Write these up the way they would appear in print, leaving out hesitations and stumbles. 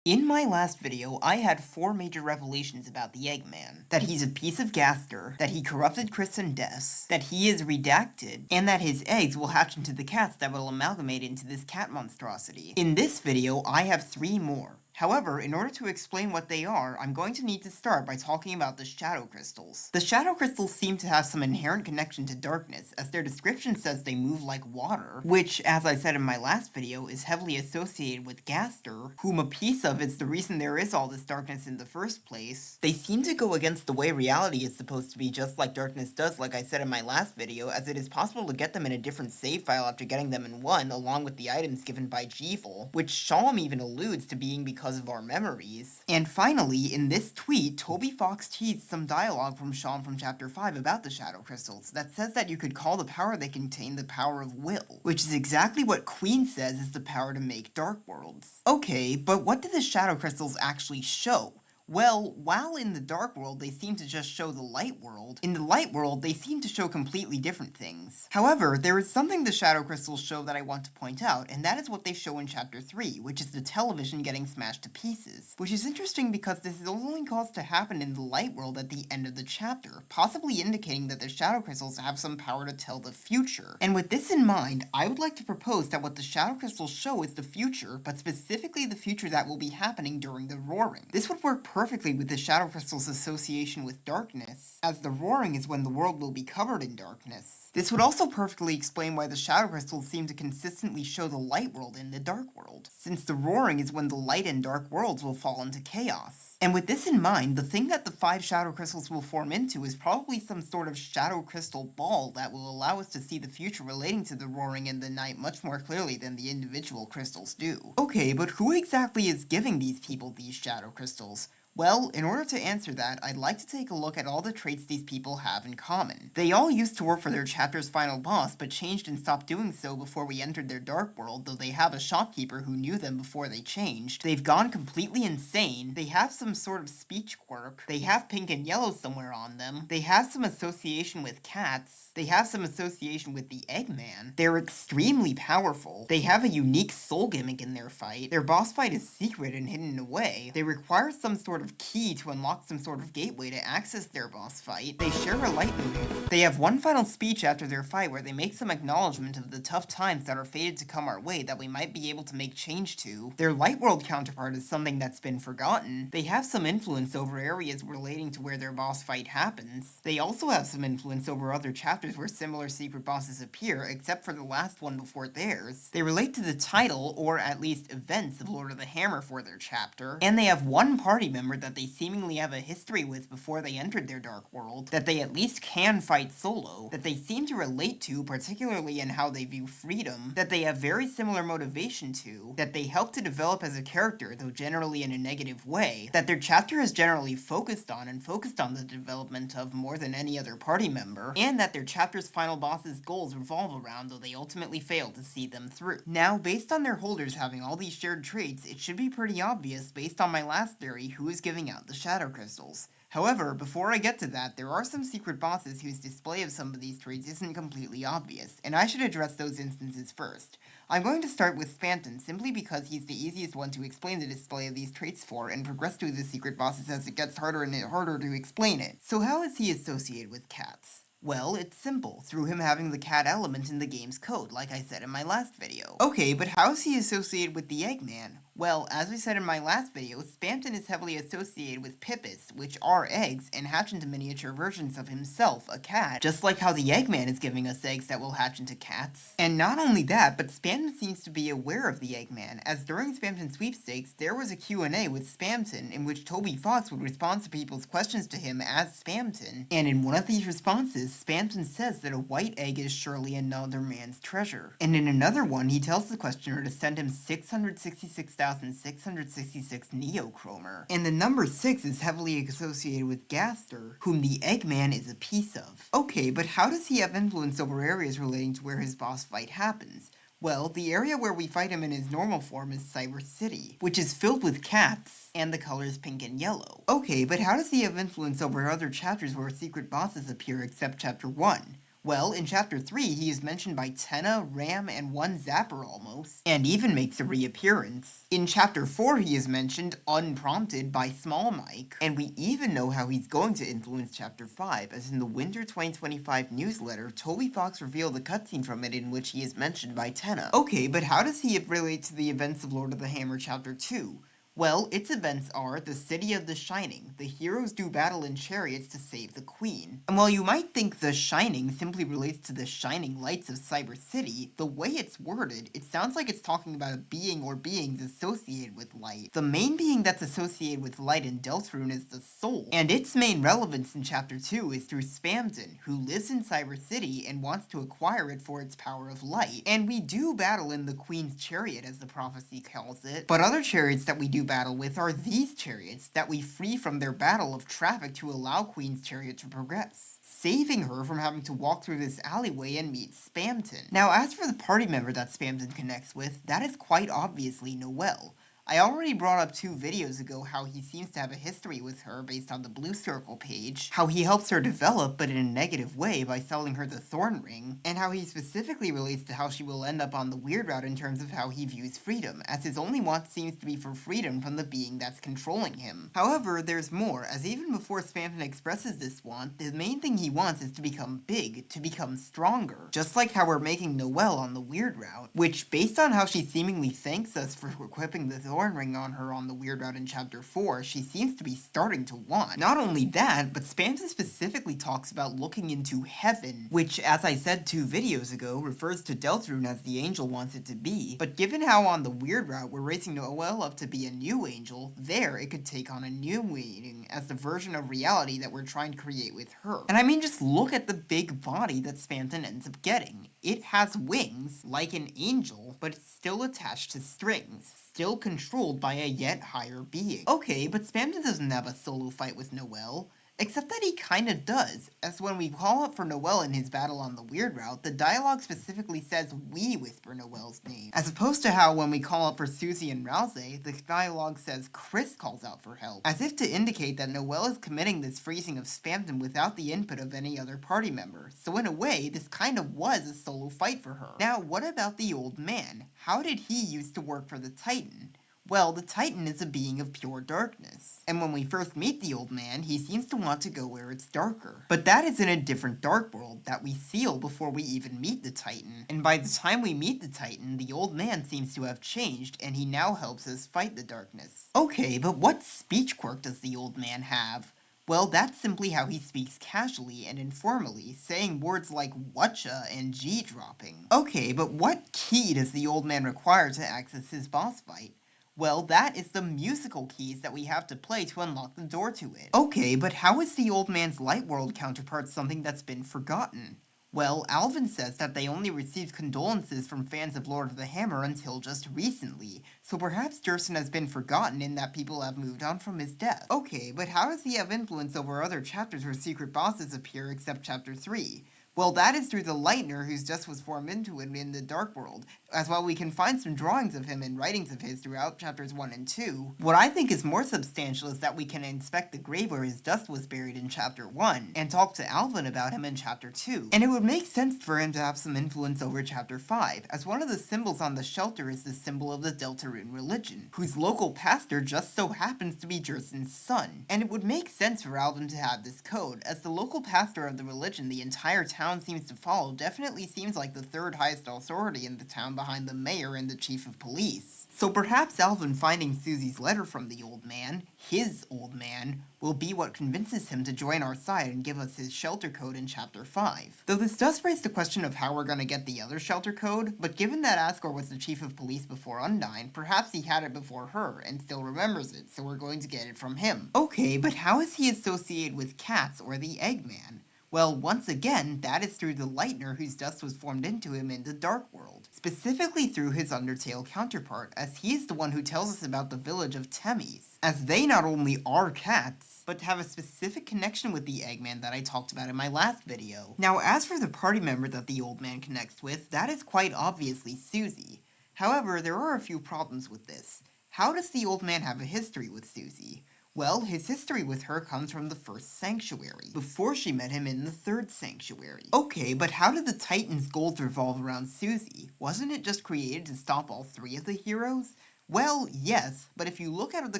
In my last video, I had 4 major revelations about the Eggman. That he's a piece of Gaster, that he corrupted Chris and Des, that he is redacted, and that his eggs will hatch into the cats that will amalgamate into this cat monstrosity. In this video, I have 3 more. However, in order to explain what they are, I'm going to need to start by talking about the Shadow Crystals. The Shadow Crystals seem to have some inherent connection to darkness, as their description says they move like water, which, as I said in my last video, is heavily associated with Gaster, whom a piece of is the reason there is all this darkness in the first place. They seem to go against the way reality is supposed to be, just like darkness does, like I said in my last video, as it is possible to get them in a different save file after getting them in one, along with the items given by Jevil, which Shalom even alludes to being because of our memories. And finally, in this tweet, Toby Fox teased some dialogue from Shalom from Chapter 5 about the Shadow Crystals that says that you could call the power they contain the power of will, which is exactly what Queen says is the power to make dark worlds. Okay, but what do the Shadow Crystals actually show? Well, while in the dark world they seem to just show the light world, in the light world they seem to show completely different things. However, there is something the Shadow Crystals show that I want to point out, and that is what they show in Chapter 3, which is the television getting smashed to pieces. Which is interesting because this is only caused to happen in the light world at the end of the chapter, possibly indicating that the Shadow Crystals have some power to tell the future. And with this in mind, I would like to propose that what the Shadow Crystals show is the future, but specifically the future that will be happening during the Roaring. This would work perfectly with the Shadow Crystal's association with darkness, as the Roaring is when the world will be covered in darkness. This would also perfectly explain why the Shadow Crystals seem to consistently show the light world and the dark world, since the Roaring is when the light and dark worlds will fall into chaos. And with this in mind, the thing that the 5 Shadow Crystals will form into is probably some sort of Shadow Crystal ball that will allow us to see the future relating to the Roaring and the night much more clearly than the individual crystals do. Okay, but who exactly is giving these people these Shadow Crystals? Well, in order to answer that, I'd like to take a look at all the traits these people have in common. They all used to work for their chapter's final boss, but changed and stopped doing so before we entered their dark world, though they have a shopkeeper who knew them before they changed. They've gone completely insane. They have some sort of speech quirk. They have pink and yellow somewhere on them. They have some association with cats. They have some association with the Eggman. They're extremely powerful. They have a unique soul gimmick in their fight. Their boss fight is secret and hidden away. They require some sort of key to unlock some sort of gateway to access their boss fight. They share a light motive. They have one final speech after their fight where they make some acknowledgement of the tough times that are fated to come our way that we might be able to make change to. Their light world counterpart is something that's been forgotten. They have some influence over areas relating to where their boss fight happens. They also have some influence over other chapters where similar secret bosses appear, except for the last one before theirs. They relate to the title, or at least events, of Lord of the Hammer for their chapter. And they have one party member that they seemingly have a history with before they entered their dark world, that they at least can fight solo, that they seem to relate to, particularly in how they view freedom, that they have very similar motivation to, that they help to develop as a character, though generally in a negative way, that their chapter is generally focused on the development of more than any other party member, and that their chapter's final boss's goals revolve around, though they ultimately fail to see them through. Now, based on their holders having all these shared traits, it should be pretty obvious, based on my last theory, who is giving out the Shadow Crystals. However, before I get to that, there are some secret bosses whose display of some of these traits isn't completely obvious, and I should address those instances first. I'm going to start with Spamton, simply because he's the easiest one to explain the display of these traits for, and progress through the secret bosses as it gets harder and harder to explain it. So how is he associated with cats? Well, it's simple, through him having the cat element in the game's code, like I said in my last video. Okay, but how is he associated with the Eggman? Well, as we said in my last video, Spamton is heavily associated with Pippis, which are eggs, and hatch into miniature versions of himself, a cat, just like how the Eggman is giving us eggs that will hatch into cats. And not only that, but Spamton seems to be aware of the Eggman, as during Spamton Sweepstakes, there was a Q&A with Spamton, in which Toby Fox would respond to people's questions to him as Spamton, and in one of these responses, Spamton says that a white egg is surely another man's treasure. And in another one, he tells the questioner to send him 666,666 Neochromer. And the number 6 is heavily associated with Gaster, whom the Eggman is a piece of. Okay, but how does he have influence over areas relating to where his boss fight happens? Well, the area where we fight him in his normal form is Cyber City, which is filled with cats, and the colors pink and yellow. Okay, but how does he have influence over other chapters where secret bosses appear except Chapter 1? Well, in Chapter 3, he is mentioned by Tenna, Ram, and one Zapper almost, and even makes a reappearance. In Chapter 4, he is mentioned, unprompted, by Small Mike, and we even know how he's going to influence Chapter 5, as in the Winter 2025 newsletter, Toby Fox revealed a cutscene from it in which he is mentioned by Tenna. Okay, but how does he relate to the events of Lord of the Hammer Chapter 2? Well, its events are the City of the Shining. The heroes do battle in chariots to save the Queen. And while you might think the Shining simply relates to the shining lights of Cyber City, the way it's worded, it sounds like it's talking about a being or beings associated with light. The main being that's associated with light in Deltarune is the Soul, and its main relevance in Chapter 2 is through Spamton, who lives in Cyber City and wants to acquire it for its power of light. And we do battle in the Queen's chariot, as the prophecy calls it, but other chariots that we do battle with are these chariots that we free from their battle of traffic to allow Queen's chariot to progress, saving her from having to walk through this alleyway and meet Spamton. Now, as for the party member that Spamton connects with, that is quite obviously Noelle. I already brought up 2 videos ago how he seems to have a history with her based on the Blue Circle page, how he helps her develop but in a negative way by selling her the Thorn Ring, and how he specifically relates to how she will end up on the weird route in terms of how he views freedom, as his only want seems to be for freedom from the being that's controlling him. However, there's more, as even before Spamton expresses this want, the main thing he wants is to become big, to become stronger, just like how we're making Noelle on the weird route, which, based on how she seemingly thanks us for equipping the Thorn Ring on her on the weird route in Chapter 4, she seems to be starting to want. Not only that, but Spamton specifically talks about looking into heaven, which, as I said 2 videos ago, refers to Deltarune as the angel wants it to be, but given how on the weird route we're raising Noelle up to be a new angel, there it could take on a new meaning as the version of reality that we're trying to create with her. And I mean, just look at the big body that Spamton ends up getting. It has wings, like an angel, but it's still attached to strings, still controlled by a yet higher being. Okay, but Spamton doesn't have a solo fight with Noelle. Except that he kinda does, as when we call up for Noelle in his battle on the weird route, the dialogue specifically says we whisper Noelle's name, as opposed to how when we call up for Susie and Rouse, the dialogue says Chris calls out for help, as if to indicate that Noelle is committing this freezing of Spamton without the input of any other party member, so in a way, this kind of was a solo fight for her. Now, what about the old man? How did he used to work for the Titan? Well, the Titan is a being of pure darkness, and when we first meet the old man, he seems to want to go where it's darker. But that is in a different dark world that we seal before we even meet the Titan, and by the time we meet the Titan, the old man seems to have changed, and he now helps us fight the darkness. Okay, but what speech quirk does the old man have? Well, that's simply how he speaks casually and informally, saying words like whatcha and G-dropping. Okay, but what key does the old man require to access his boss fight? Well, that is the musical keys that we have to play to unlock the door to it. Okay, but how is the old man's light world counterpart something that's been forgotten? Well, Alvin says that they only received condolences from fans of Lord of the Hammer until just recently, so perhaps Durson has been forgotten in that people have moved on from his death. Okay, but how does he have influence over other chapters where secret bosses appear except Chapter 3? Well, that is through the Lightner whose dust was formed into him in the Dark World, as well we can find some drawings of him and writings of his throughout chapters 1 and 2. What I think is more substantial is that we can inspect the grave where his dust was buried in Chapter 1, and talk to Alvin about him in Chapter 2. And it would make sense for him to have some influence over Chapter 5, as one of the symbols on the shelter is the symbol of the Deltarune religion, whose local pastor just so happens to be Jerson's son. And it would make sense for Alvin to have this code, as the local pastor of the religion the entire town seems to follow definitely seems like the 3rd highest authority in the town behind the mayor and the chief of police. So perhaps Alvin finding Susie's letter from the old man, his old man, will be what convinces him to join our side and give us his shelter code in Chapter 5. Though this does raise the question of how we're gonna get the other shelter code, but given that Asgore was the chief of police before Undyne, perhaps he had it before her and still remembers it, so we're going to get it from him. Okay, but how is he associated with cats or the Eggman? Well, once again, that is through the Lightner whose dust was formed into him in the Dark World, specifically through his Undertale counterpart, as he is the one who tells us about the village of Temis, as they not only are cats, but have a specific connection with the Eggman that I talked about in my last video. Now, as for the party member that the old man connects with, that is quite obviously Susie. However, there are a few problems with this. How does the old man have a history with Susie? Well, his history with her comes from the first sanctuary, before she met him in the third sanctuary. Okay, but how did the Titan's goals revolve around Susie? Wasn't it just created to stop all three of the heroes? Well, yes, but if you look at the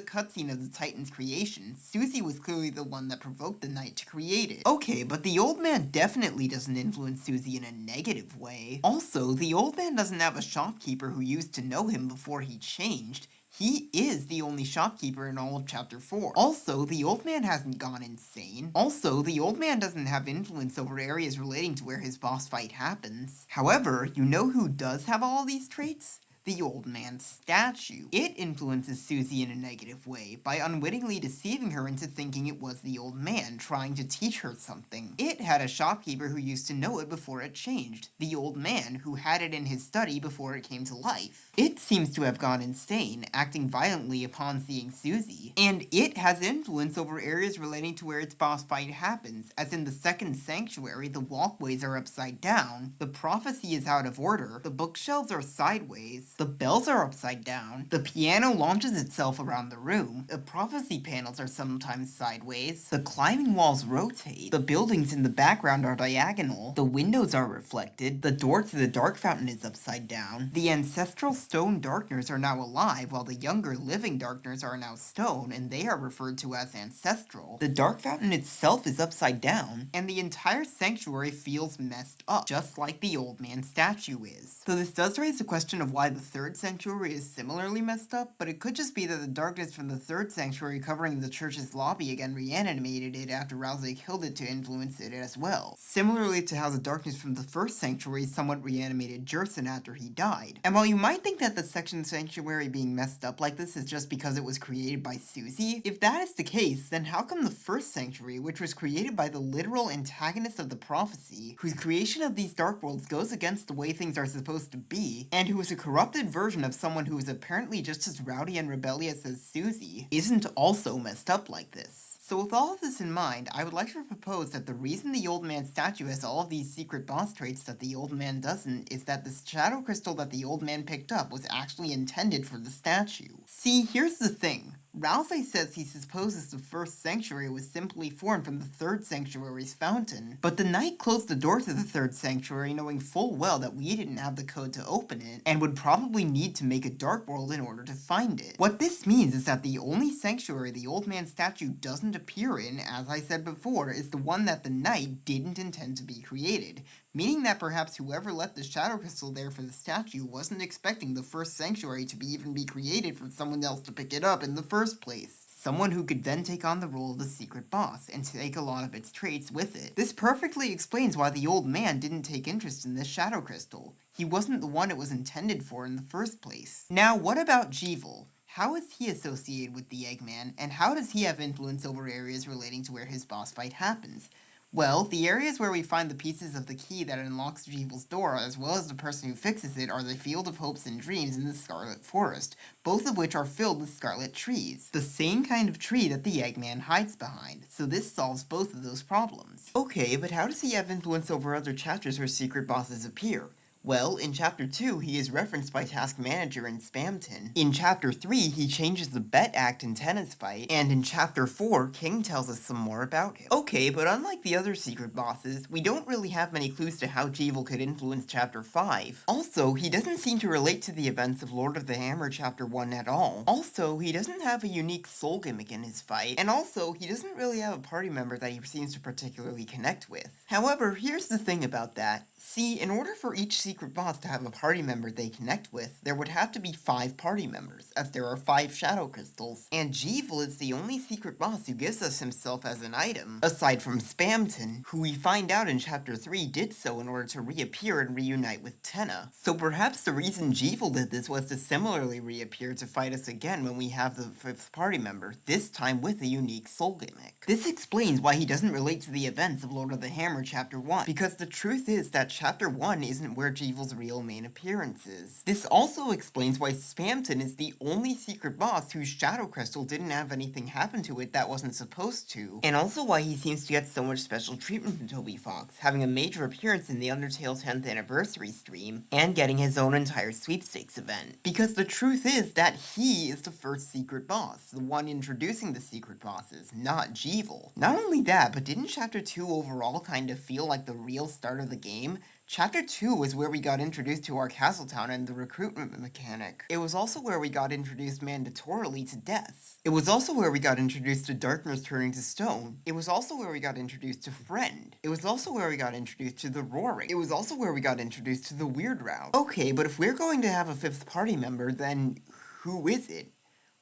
cutscene of the Titan's creation, Susie was clearly the one that provoked the Knight to create it. Okay, but the old man definitely doesn't influence Susie in a negative way. Also, the old man doesn't have a shopkeeper who used to know him before he changed. He is the only shopkeeper in all of Chapter 4. Also, the old man hasn't gone insane. Also, the old man doesn't have influence over areas relating to where his boss fight happens. However, you know who does have all these traits? The old man's statue. It influences Susie in a negative way by unwittingly deceiving her into thinking it was the old man trying to teach her something. It had a shopkeeper who used to know it before it changed, the old man who had it in his study before it came to life. It seems to have gone insane, acting violently upon seeing Susie, and it has influence over areas relating to where its boss fight happens, as in the second sanctuary the walkways are upside down, the prophecy is out of order, the bookshelves are sideways, the bells are upside down, the piano launches itself around the room, the prophecy panels are sometimes sideways, the climbing walls rotate, the buildings in the background are diagonal, the windows are reflected, the door to the dark fountain is upside down, the ancestral stone darkners are now alive while the younger living darkners are now stone and they are referred to as ancestral. The dark fountain itself is upside down, and the entire sanctuary feels messed up, just like the old man statue is. So this does raise the question of why the third sanctuary is similarly messed up, but it could just be that the darkness from the third sanctuary covering the church's lobby again reanimated it after Rousey killed it to influence it as well. Similarly to how the darkness from the first sanctuary somewhat reanimated Jerson after he died. And while you might think that the section sanctuary being messed up like this is just because it was created by Susie, if that is the case, then how come the first sanctuary, which was created by the literal antagonist of the prophecy, whose creation of these dark worlds goes against the way things are supposed to be, and who is a corrupted version of someone who is apparently just as rowdy and rebellious as Susie, isn't also messed up like this? So with all of this in mind, I would like to propose that the reason the old man statue has all of these secret boss traits that the old man doesn't is that the shadow crystal that the old man picked up was actually intended for the statue. See, here's the thing. Rousey says he supposes the first sanctuary was simply formed from the third sanctuary's fountain, but the Knight closed the door to the third sanctuary knowing full well that we didn't have the code to open it, and would probably need to make a dark world in order to find it. What this means is that the only sanctuary the old man statue doesn't appear in, as I said before, is the one that the Knight didn't intend to be created, meaning that perhaps whoever left the shadow crystal there for the statue wasn't expecting the first sanctuary to even be created for someone else to pick it up in the first place. Someone who could then take on the role of the secret boss, and take a lot of its traits with it. This perfectly explains why the old man didn't take interest in this shadow crystal. He wasn't the one it was intended for in the first place. Now, what about Jevil? How is he associated with the Eggman, and how does he have influence over areas relating to where his boss fight happens? Well, the areas where we find the pieces of the key that unlocks Jevil's door, as well as the person who fixes it, are the Field of Hopes and Dreams and the Scarlet Forest, both of which are filled with scarlet trees. The same kind of tree that the Eggman hides behind, so this solves both of those problems. Okay, but how does he have influence over other chapters where secret bosses appear? Well, in Chapter 2, he is referenced by Task Manager in Spamton. In Chapter 3, he changes the bet act in Tennis Fight, and in Chapter 4, King tells us some more about him. Okay, but unlike the other secret bosses, we don't really have many clues to how Jevil could influence Chapter 5. Also, he doesn't seem to relate to the events of Lord of the Hammer Chapter 1 at all. Also, he doesn't have a unique soul gimmick in his fight, and also, he doesn't really have a party member that he seems to particularly connect with. However, here's the thing about that. See, in order for each secret boss to have a party member they connect with, there would have to be 5 party members, as there are 5 shadow crystals, and Jevil is the only secret boss who gives us himself as an item, aside from Spamton, who we find out in Chapter 3 did so in order to reappear and reunite with Tenna. So perhaps the reason Jevil did this was to similarly reappear to fight us again when we have the 5th party member, this time with a unique soul gimmick. This explains why he doesn't relate to the events of Lord of the Hammer Chapter 1, because the truth is that that Chapter 1 isn't where Jevil's real main appearance is. This also explains why Spamton is the only secret boss whose shadow crystal didn't have anything happen to it that wasn't supposed to, and also why he seems to get so much special treatment from Toby Fox, having a major appearance in the Undertale 10th anniversary stream, and getting his own entire sweepstakes event. Because the truth is that he is the first secret boss, the one introducing the secret bosses, not Jevil. Not only that, but didn't Chapter 2 overall kind of feel like the real start of the game? Chapter 2 was where we got introduced to our Castletown and the recruitment mechanic. It was also where we got introduced mandatorily to death. It was also where we got introduced to darkness turning to stone. It was also where we got introduced to Friend. It was also where we got introduced to the Roaring. It was also where we got introduced to the Weird Route. Okay, but if we're going to have a fifth party member, then who is it?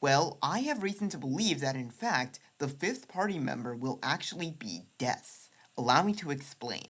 Well, I have reason to believe that in fact, the fifth party member will actually be Death. Allow me to explain.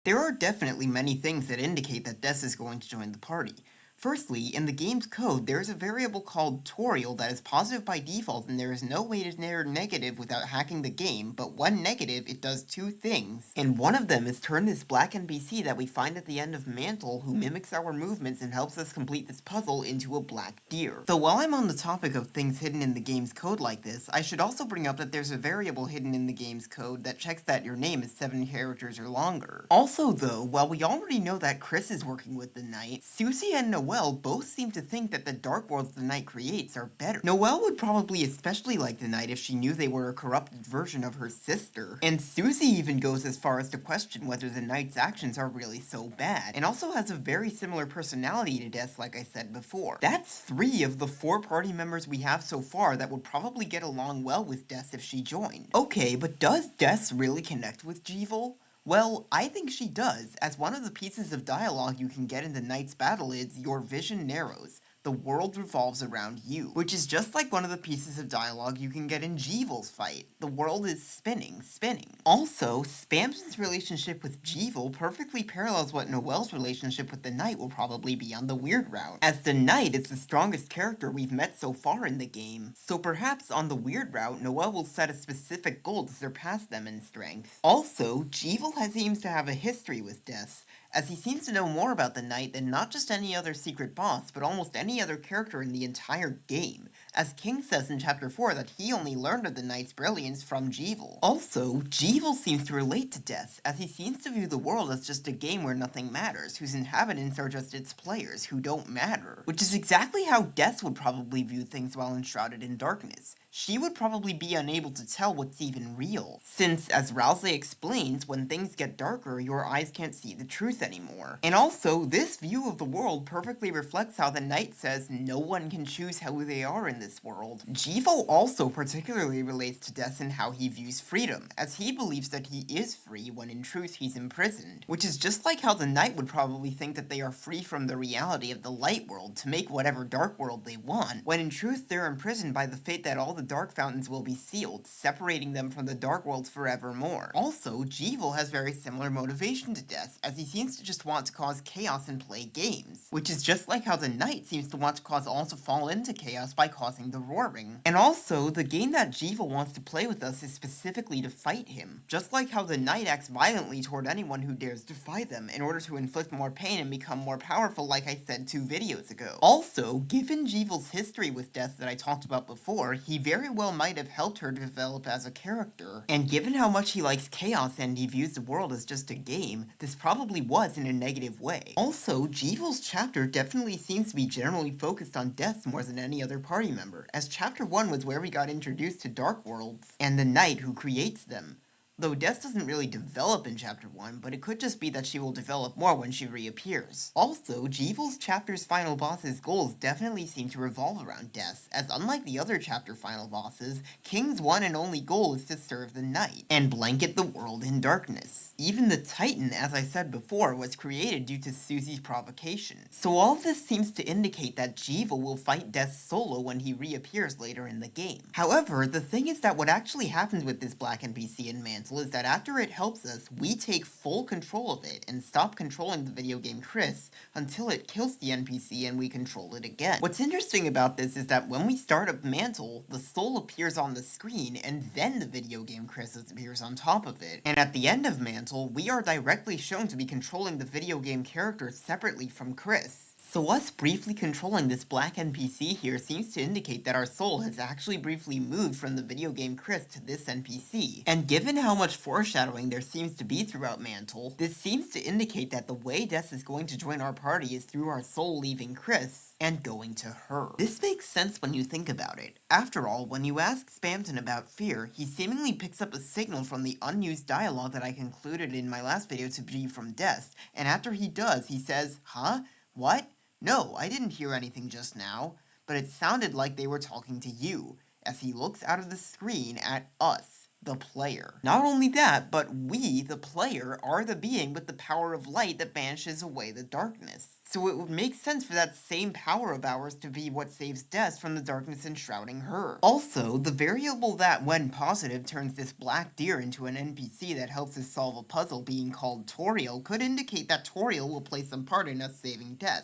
There are definitely many things that indicate that Des is going to join the party. Firstly, in the game's code, there is a variable called Toriel that is positive by default, and there is no way to narrow negative without hacking the game, but when negative, it does two things. And one of them is turn this black NPC that we find at the end of Mantle, who mimics our movements and helps us complete this puzzle, into a black deer. So while I'm on the topic of things hidden in the game's code like this, I should also bring up that there's a variable hidden in the game's code that checks that your name is 7 characters or longer. Also though, while we already know that Chris is working with the Knight, Susie and Noelle both seem to think that the dark worlds the Knight creates are better. Noelle would probably especially like the Knight if she knew they were a corrupted version of her sister, and Susie even goes as far as to question whether the Knight's actions are really so bad, and also has a very similar personality to Des like I said before. That's 3 of the 4 party members we have so far that would probably get along well with Des if she joined. Okay, but does Des really connect with Jevil? Well, I think she does, as one of the pieces of dialogue you can get in the Knight's battle is, "Your vision narrows. The world revolves around you," which is just like one of the pieces of dialogue you can get in Jevil's fight. The world is spinning, spinning. Also, Spamton's relationship with Jevil perfectly parallels what Noelle's relationship with the Knight will probably be on the Weird Route, as the Knight is the strongest character we've met so far in the game, so perhaps on the Weird Route, Noelle will set a specific goal to surpass them in strength. Also, Jevil seems to have a history with Des, as he seems to know more about the Knight than not just any other secret boss, but almost any other character in the entire game, as King says in Chapter 4 that he only learned of the Knight's brilliance from Jevil. Also, Jevil seems to relate to Des, as he seems to view the world as just a game where nothing matters, whose inhabitants are just its players, who don't matter. Which is exactly how Des would probably view things while enshrouded in darkness. She would probably be unable to tell what's even real, since, as Rowsley explains, when things get darker, your eyes can't see the truth anymore. And also, this view of the world perfectly reflects how the Knight says no one can choose how they are in this world. Jevil also particularly relates to Des in how he views freedom, as he believes that he is free when in truth he's imprisoned, which is just like how the Knight would probably think that they are free from the reality of the light world to make whatever dark world they want, when in truth they're imprisoned by the fate that all the dark fountains will be sealed, separating them from the dark worlds forevermore. Also, Jevil has very similar motivation to Des, as he seems to just want to cause chaos and play games, which is just like how the Knight seems to want to cause all to fall into chaos by causing the Roaring. And also, the game that Jevil wants to play with us is specifically to fight him, just like how the Knight acts violently toward anyone who dares defy them in order to inflict more pain and become more powerful, like I said 2 videos ago. Also, given Jevil's history with Des that I talked about before, he very well might have helped her develop as a character, and given how much he likes chaos and he views the world as just a game, this probably was in a negative way. Also, Jevil's chapter definitely seems to be generally focused on Des more than any other party member, as Chapter 1 was where we got introduced to Dark Worlds, and the Knight who creates them. Though Des doesn't really develop in Chapter 1, but it could just be that she will develop more when she reappears. Also, Jevil's chapter's final boss's goals definitely seem to revolve around Des, as unlike the other chapter final bosses, King's one and only goal is to serve the Knight, and blanket the world in darkness. Even the Titan, as I said before, was created due to Susie's provocation. So all this seems to indicate that Jevil will fight Des solo when he reappears later in the game. However, the thing is that what actually happens with this black NPC in Man Mantle is that after it helps us, we take full control of it and stop controlling the video game Chris until it kills the NPC and we control it again. What's interesting about this is that when we start up Mantle, the soul appears on the screen and then the video game Chris appears on top of it. And at the end of Mantle, we are directly shown to be controlling the video game character separately from Chris. So us briefly controlling this black NPC here seems to indicate that our soul has actually briefly moved from the video game Chris to this NPC. And given how much foreshadowing there seems to be throughout Mantle, this seems to indicate that the way Des is going to join our party is through our soul leaving Chris and going to her. This makes sense when you think about it. After all, when you ask Spamton about fear, he seemingly picks up a signal from the unused dialogue that I concluded in my last video to be from Des, and after he does, he says, "Huh? What? No, I didn't hear anything just now, but it sounded like they were talking to you," as he looks out of the screen at us, the player. Not only that, but we, the player, are the being with the power of light that banishes away the darkness. So it would make sense for that same power of ours to be what saves Des from the darkness enshrouding her. Also, the variable that, when positive, turns this black deer into an NPC that helps us solve a puzzle being called Toriel could indicate that Toriel will play some part in us saving Des.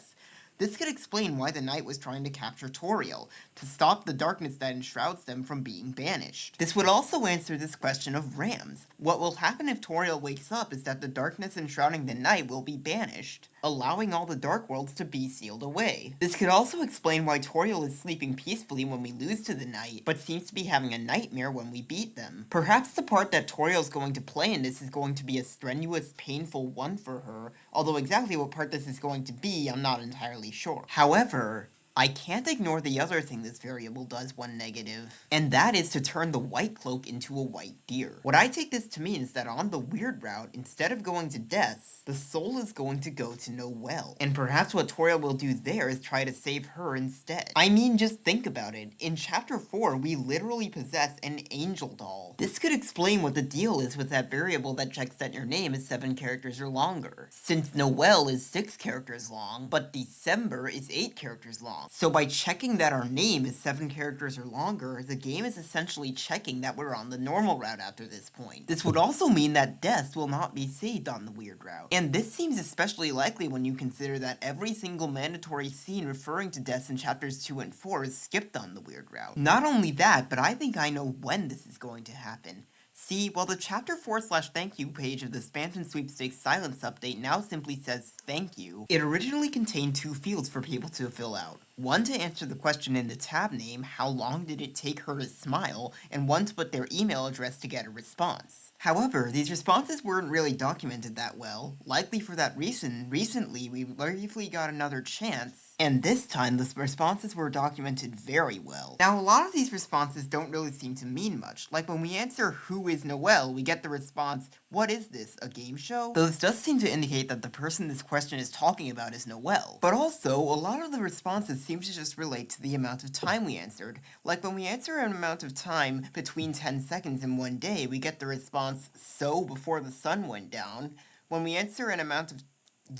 This could explain why the knight was trying to capture Toriel, to stop the darkness that enshrouds them from being banished. This would also answer this question of Rams. What will happen if Toriel wakes up is that the darkness enshrouding the knight will be banished, allowing all the dark worlds to be sealed away. This could also explain why Toriel is sleeping peacefully when we lose to the knight, but seems to be having a nightmare when we beat them. Perhaps the part that Toriel's going to play in this is going to be a strenuous, painful one for her, although exactly what part this is going to be, I'm not entirely sure. However, I can't ignore the other thing this variable does when negative, and that is to turn the white cloak into a white deer. What I take this to mean is that on the weird route, instead of going to Des, the soul is going to go to Noelle. And perhaps what Toriel will do there is try to save her instead. I mean, just think about it. In Chapter 4, we literally possess an angel doll. This could explain what the deal is with that variable that checks that your name is 7 characters or longer. Since Noelle is 6 characters long, but December is 8 characters long. So by checking that our name is 7 characters or longer, the game is essentially checking that we're on the normal route after this point. This would also mean that Des will not be saved on the weird route. And this seems especially likely when you consider that every single mandatory scene referring to Des in chapters 2 and 4 is skipped on the weird route. Not only that, but I think I know when this is going to happen. See, while the Chapter 4/thank you page of the Spamton Sweepstakes Silence Update now simply says thank you, it originally contained 2 fields for people to fill out. One to answer the question in the tab name, how long did it take her to smile, and one to put their email address to get a response. However, these responses weren't really documented that well, likely for that reason. Recently, we briefly got another chance, and this time the responses were documented very well. Now, a lot of these responses don't really seem to mean much, like when we answer who is Noelle, we get the response, what is this, a game show? Though this does seem to indicate that the person this question is talking about is Noelle. But also, a lot of the responses seem to just relate to the amount of time we answered. Like when we answer an amount of time between 10 seconds and 1 day, we get the response, so before the sun went down. When we answer an amount of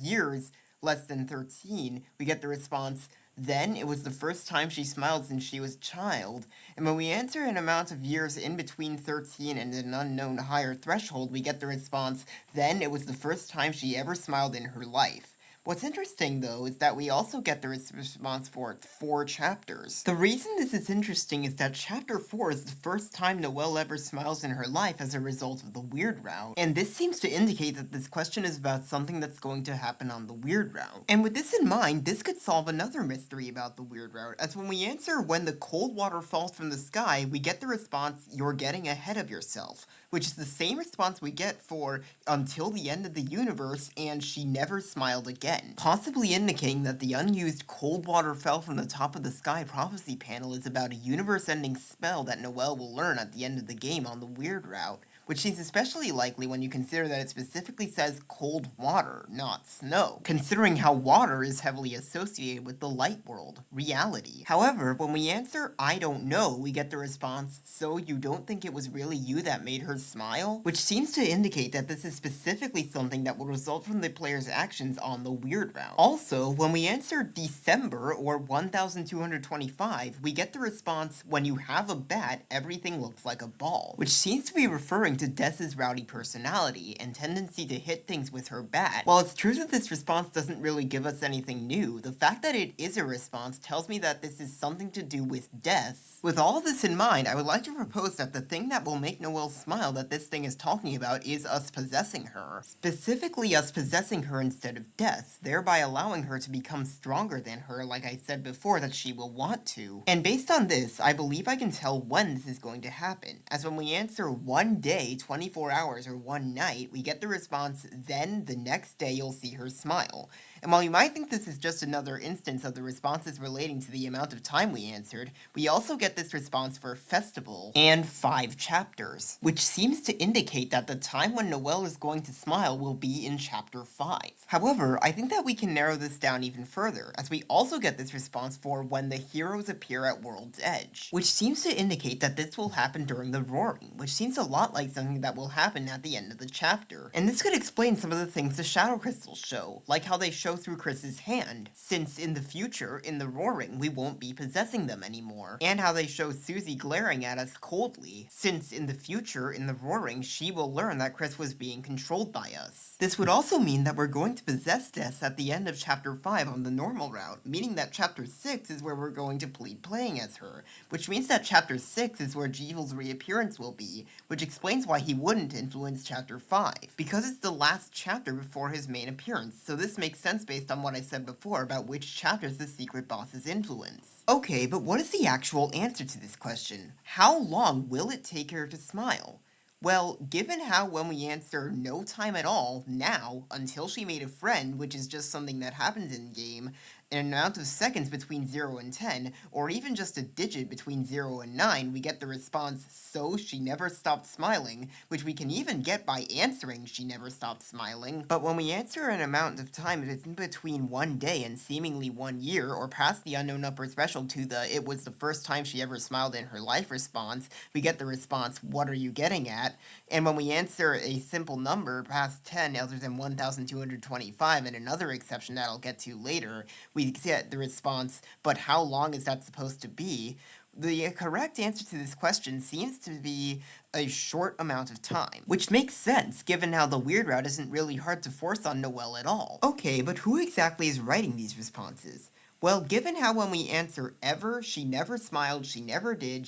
years less than 13, we get the response, then it was the first time she smiled since she was a child. And when we answer an amount of years in between 13 and an unknown higher threshold, we get the response, then it was the first time she ever smiled in her life. What's interesting, though, is that we also get the response for 4 chapters. The reason this is interesting is that Chapter 4 is the first time Noelle ever smiles in her life as a result of the weird route, and this seems to indicate that this question is about something that's going to happen on the weird route. And with this in mind, this could solve another mystery about the weird route, as when we answer when the cold water falls from the sky, we get the response, you're getting ahead of yourself, which is the same response we get for until the end of the universe and she never smiled again, possibly indicating that the unused cold water fell from the top of the sky prophecy panel is about a universe-ending spell that Noelle will learn at the end of the game on the weird route, which seems especially likely when you consider that it specifically says cold water, not snow, considering how water is heavily associated with the light world, reality. However, when we answer I don't know, we get the response, so you don't think it was really you that made her smile? Which seems to indicate that this is specifically something that will result from the player's actions on the weird route. Also, when we answer December or 1225, we get the response, when you have a bat, everything looks like a ball, which seems to be referring to Des's rowdy personality and tendency to hit things with her bat. While it's true that this response doesn't really give us anything new, the fact that it is a response tells me that this is something to do with Des. With all of this in mind, I would like to propose that the thing that will make Noelle smile that this thing is talking about is us possessing her. Specifically us possessing her instead of Des, thereby allowing her to become stronger than her, like I said before that she will want to. And based on this, I believe I can tell when this is going to happen, as when we answer one day, 24 hours, or one night, we get the response, then the next day you'll see her smile. And while you might think this is just another instance of the responses relating to the amount of time we answered, we also get this response for festival and 5 chapters, which seems to indicate that the time when Noelle is going to smile will be in chapter 5. However, I think that we can narrow this down even further, as we also get this response for when the heroes appear at World's Edge, which seems to indicate that this will happen during the Roaring, which seems a lot like something that will happen at the end of the chapter. And this could explain some of the things the Shadow Crystals show, like how they show through Chris's hand, since in the future, in the Roaring, we won't be possessing them anymore, and how they show Susie glaring at us coldly, since in the future, in the Roaring, she will learn that Chris was being controlled by us. This would also mean that we're going to possess Des at the end of chapter 5 on the normal route, meaning that chapter 6 is where we're going to plead playing as her, which means that chapter 6 is where Jevil's reappearance will be, which explains why he wouldn't influence chapter 5, because it's the last chapter before his main appearance, so this makes sense based on what I said before about which chapters the secret bosses influence. Okay, but what is the actual answer to this question? How long will it take her to smile? Well, given how when we answer no time at all, now, until she made a friend, which is just something that happens in-game, an amount of seconds between 0 and 10, or even just a digit between 0 and 9, we get the response, so she never stopped smiling, which we can even get by answering she never stopped smiling. But when we answer an amount of time that's in between 1 day and seemingly 1 year, or past the unknown upper threshold to the it was the first time she ever smiled in her life response, we get the response, what are you getting at? And when we answer a simple number past 10 other than 1,225, and another exception that I'll get to later, we get the response, but how long is that supposed to be? The correct answer to this question seems to be a short amount of time, which makes sense given how the weird route isn't really hard to force on Noelle at all. Okay, but who exactly is writing these responses? Well, given how when we answer ever, she never smiled, she never did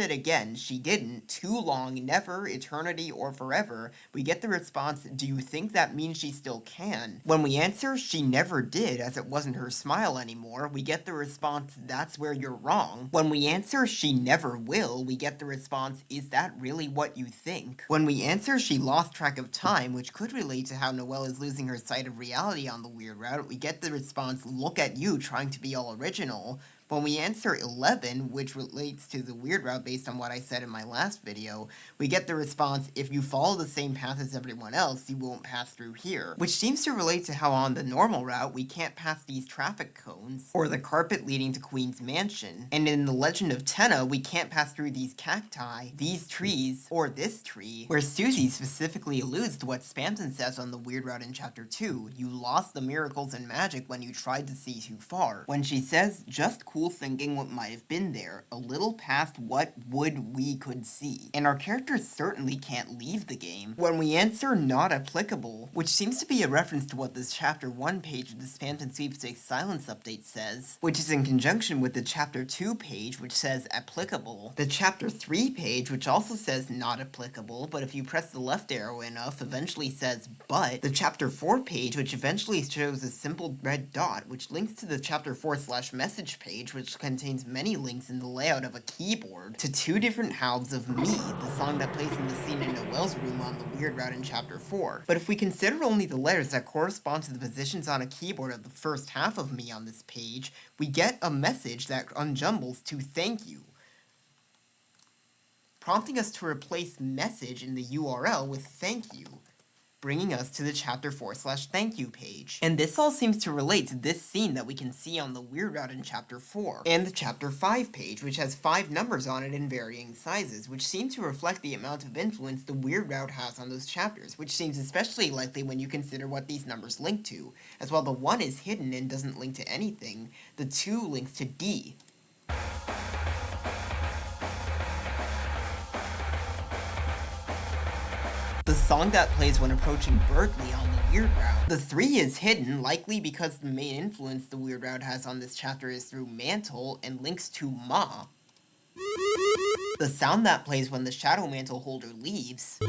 again, she didn't, too long, never, eternity, or forever, we get the response, do you think that means she still can? When we answer she never did, as it wasn't her smile anymore, we get the response, that's where you're wrong. When we answer she never will, we get the response, is that really what you think? When we answer she lost track of time, which could relate to how Noelle is losing her sight of reality on the weird route, we get the response, look at you trying to be all original. When we answer 11, which relates to the weird route based on what I said in my last video, we get the response, if you follow the same path as everyone else, you won't pass through here. Which seems to relate to how on the normal route, we can't pass these traffic cones, or the carpet leading to Queen's Mansion. And in The Legend of Tenna, we can't pass through these cacti, these trees, or this tree, where Susie specifically alludes to what Spamton says on the weird route in chapter 2, you lost the miracles and magic when you tried to see too far. When she says, just cool thinking what might have been there, a little past what we could see. And our characters certainly can't leave the game. When we answer not applicable, which seems to be a reference to what this chapter 1 page of the Spamton Sweepstakes Silence Update says, which is in conjunction with the chapter 2 page which says applicable, the chapter 3 page which also says not applicable, but if you press the left arrow enough eventually says but, the chapter 4 page which eventually shows a simple red dot which links to the chapter 4/message page which contains many links in the layout of a keyboard to 2 different halves of Me, the song that plays in the scene in Noelle's room on the weird route in chapter 4. But if we consider only the letters that correspond to the positions on a keyboard of the first half of Me on this page, we get a message that unjumbles to thank you, prompting us to replace message in the URL with thank you, bringing us to the chapter 4/thank you page. And this all seems to relate to this scene that we can see on the weird route in chapter 4, and the chapter 5 page, which has 5 numbers on it in varying sizes, which seem to reflect the amount of influence the weird route has on those chapters, which seems especially likely when you consider what these numbers link to, as while the 1 is hidden and doesn't link to anything, the 2 links to D. song that plays when approaching Berkeley on the Weird Route. The 3 is hidden, likely because the main influence the Weird Route has on this chapter is through Mantle and links to Ma. The sound that plays when the Shadow Mantle holder leaves.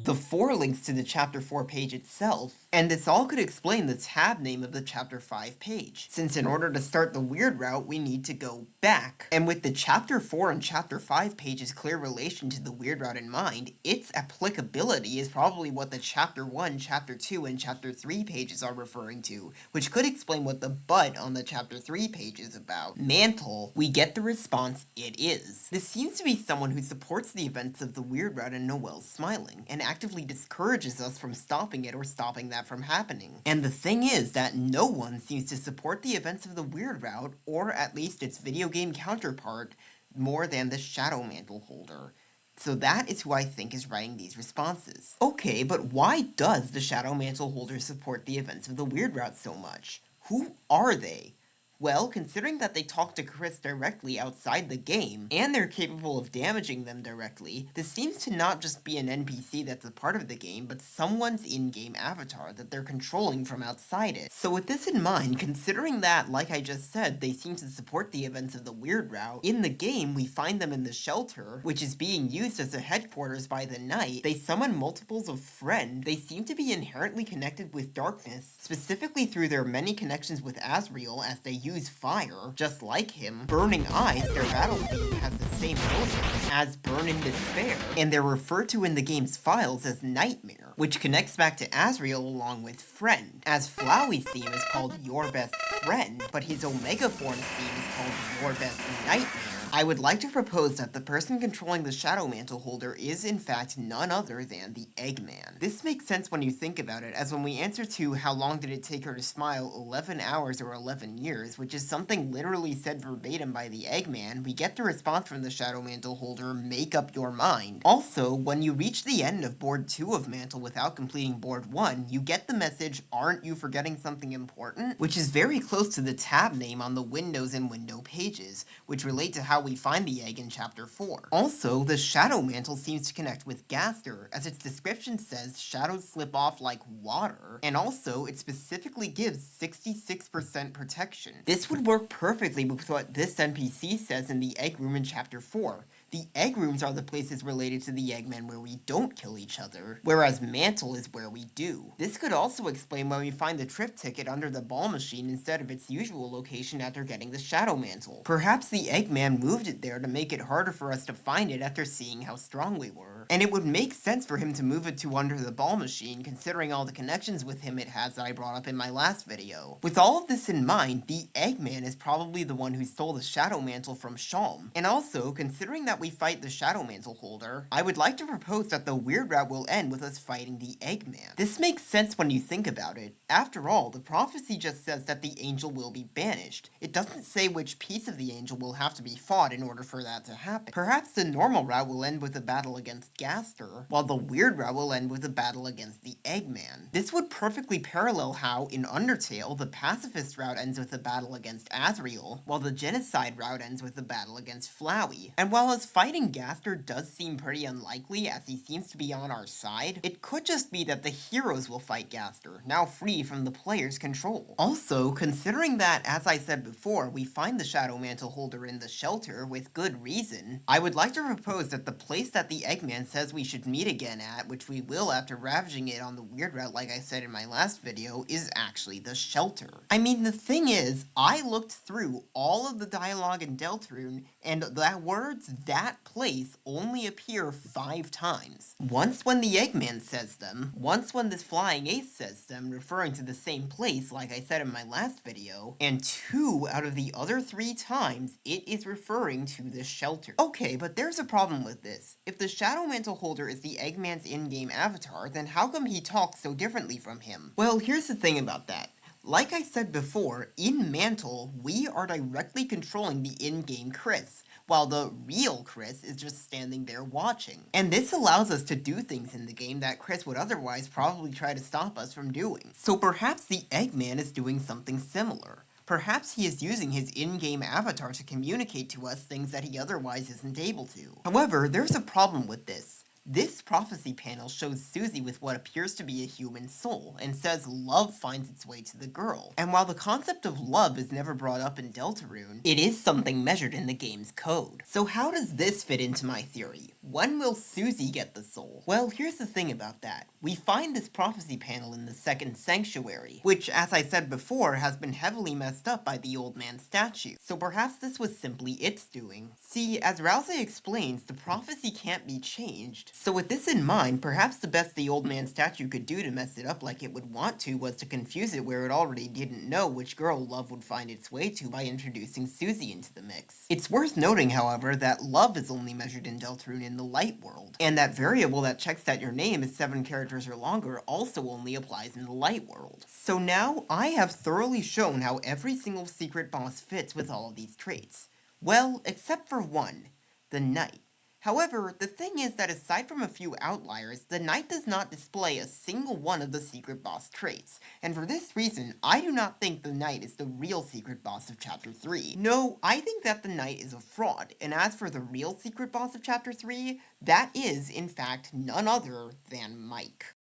The 4 links to the Chapter 4 page itself, and this all could explain the tab name of the Chapter 5 page, since in order to start the Weird Route, we need to go back. And with the Chapter 4 and Chapter 5 page's clear relation to the Weird Route in mind, its applicability is probably what the Chapter 1, Chapter 2, and Chapter 3 pages are referring to, which could explain what the but on the Chapter 3 page is about. Mantle, we get the response, it is. This seems to be someone who supports the events of the Weird Route and Noelle's smiling, and actively discourages us from stopping it or stopping that from happening. And the thing is that no one seems to support the events of the Weird Route, or at least its video game counterpart, more than the Shadow Mantle holder. So that is who I think is writing these responses. Okay, but why does the Shadow Mantle holder support the events of the Weird Route so much? Who are they? Well, considering that they talk to Chris directly outside the game, and they're capable of damaging them directly, this seems to not just be an NPC that's a part of the game, but someone's in-game avatar that they're controlling from outside it. So with this in mind, considering that, like I just said, they seem to support the events of the Weird Route, in the game we find them in the shelter, which is being used as a headquarters by the Knight. They summon multiples of Friend. They seem to be inherently connected with darkness, specifically through their many connections with Asriel as they use fire, just like him. Burning Eyes, their battle theme, has the same motive as Burn in Despair, and they're referred to in the game's files as Nightmare, which connects back to Asriel along with Friend, as Flowey's theme is called Your Best Friend, but his Omega Form's theme is called Your Best Nightmare. I would like to propose that the person controlling the Shadow Mantle holder is in fact none other than the Eggman. This makes sense when you think about it, as when we answer to how long did it take her to smile, 11 hours or 11 years, which is something literally said verbatim by the Eggman, we get the response from the Shadow Mantle holder, make up your mind. Also, when you reach the end of Board 2 of Mantle without completing Board 1, you get the message, aren't you forgetting something important? Which is very close to the tab name on the Windows and Window pages, which relate to how we find the egg in Chapter 4. Also, the Shadow Mantle seems to connect with Gaster, as its description says shadows slip off like water, and also it specifically gives 66% protection. This would work perfectly with what this NPC says in the Egg Room in Chapter 4. The Egg Rooms are the places related to the Eggman where we don't kill each other, whereas Mantle is where we do. This could also explain why we find the trip ticket under the ball machine instead of its usual location after getting the Shadow Mantle. Perhaps the Eggman moved it there to make it harder for us to find it after seeing how strong we were. And it would make sense for him to move it to under the ball machine, considering all the connections with him it has that I brought up in my last video. With all of this in mind, the Eggman is probably the one who stole the Shadow Mantle from Shalm. And also, considering that we fight the Shadow Mantle holder, I would like to propose that the Weird Route will end with us fighting the Eggman. This makes sense when you think about it. After all, the prophecy just says that the angel will be banished. It doesn't say which piece of the angel will have to be fought in order for that to happen. Perhaps the normal route will end with a battle against Gaster, while the Weird Route will end with a battle against the Eggman. This would perfectly parallel how, in Undertale, the pacifist route ends with a battle against Asriel, while the genocide route ends with a battle against Flowey. And while us fighting Gaster does seem pretty unlikely, as he seems to be on our side, it could just be that the heroes will fight Gaster, now free from the player's control. Also, considering that, as I said before, we find the Shadow Mantle holder in the shelter with good reason, I would like to propose that the place that the Eggman says we should meet again at, which we will after ravaging it on the Weird Route like I said in my last video, is actually the shelter. I mean, the thing is, I looked through all of the dialogue in Deltarune, and the words that place only appear 5 times. Once when the Eggman says them, once when this Flying Ace says them, referring to the same place like I said in my last video, and 2 out of the other 3 times it is referring to the shelter. Okay, but there's a problem with this. If the Shadow Mantle holder is the Eggman's in-game avatar, then how come he talks so differently from him? Well, here's the thing about that. Like I said before, in Mantle, we are directly controlling the in-game Chris, while the real Chris is just standing there watching. And this allows us to do things in the game that Chris would otherwise probably try to stop us from doing. So perhaps the Eggman is doing something similar. Perhaps he is using his in-game avatar to communicate to us things that he otherwise isn't able to. However, there's a problem with this. This prophecy panel shows Susie with what appears to be a human soul, and says love finds its way to the girl. And while the concept of love is never brought up in Deltarune, it is something measured in the game's code. So how does this fit into my theory? When will Susie get the soul? Well, here's the thing about that. We find this prophecy panel in the second sanctuary, which, as I said before, has been heavily messed up by the old man statue. So perhaps this was simply its doing. See, as Rouse explains, the prophecy can't be changed. So with this in mind, perhaps the best the old man statue could do to mess it up like it would want to was to confuse it where it already didn't know which girl love would find its way to by introducing Susie into the mix. It's worth noting, however, that love is only measured in Deltarune in the light world, and that variable that checks that your name is 7 characters or longer also only applies in the light world. So now, I have thoroughly shown how every single secret boss fits with all of these traits. Well, except for one, the knight. However, the thing is that aside from a few outliers, the knight does not display a single one of the secret boss traits, and for this reason, I do not think the knight is the real secret boss of Chapter 3. No, I think that the knight is a fraud, and as for the real secret boss of Chapter 3, that is, in fact, none other than Mike.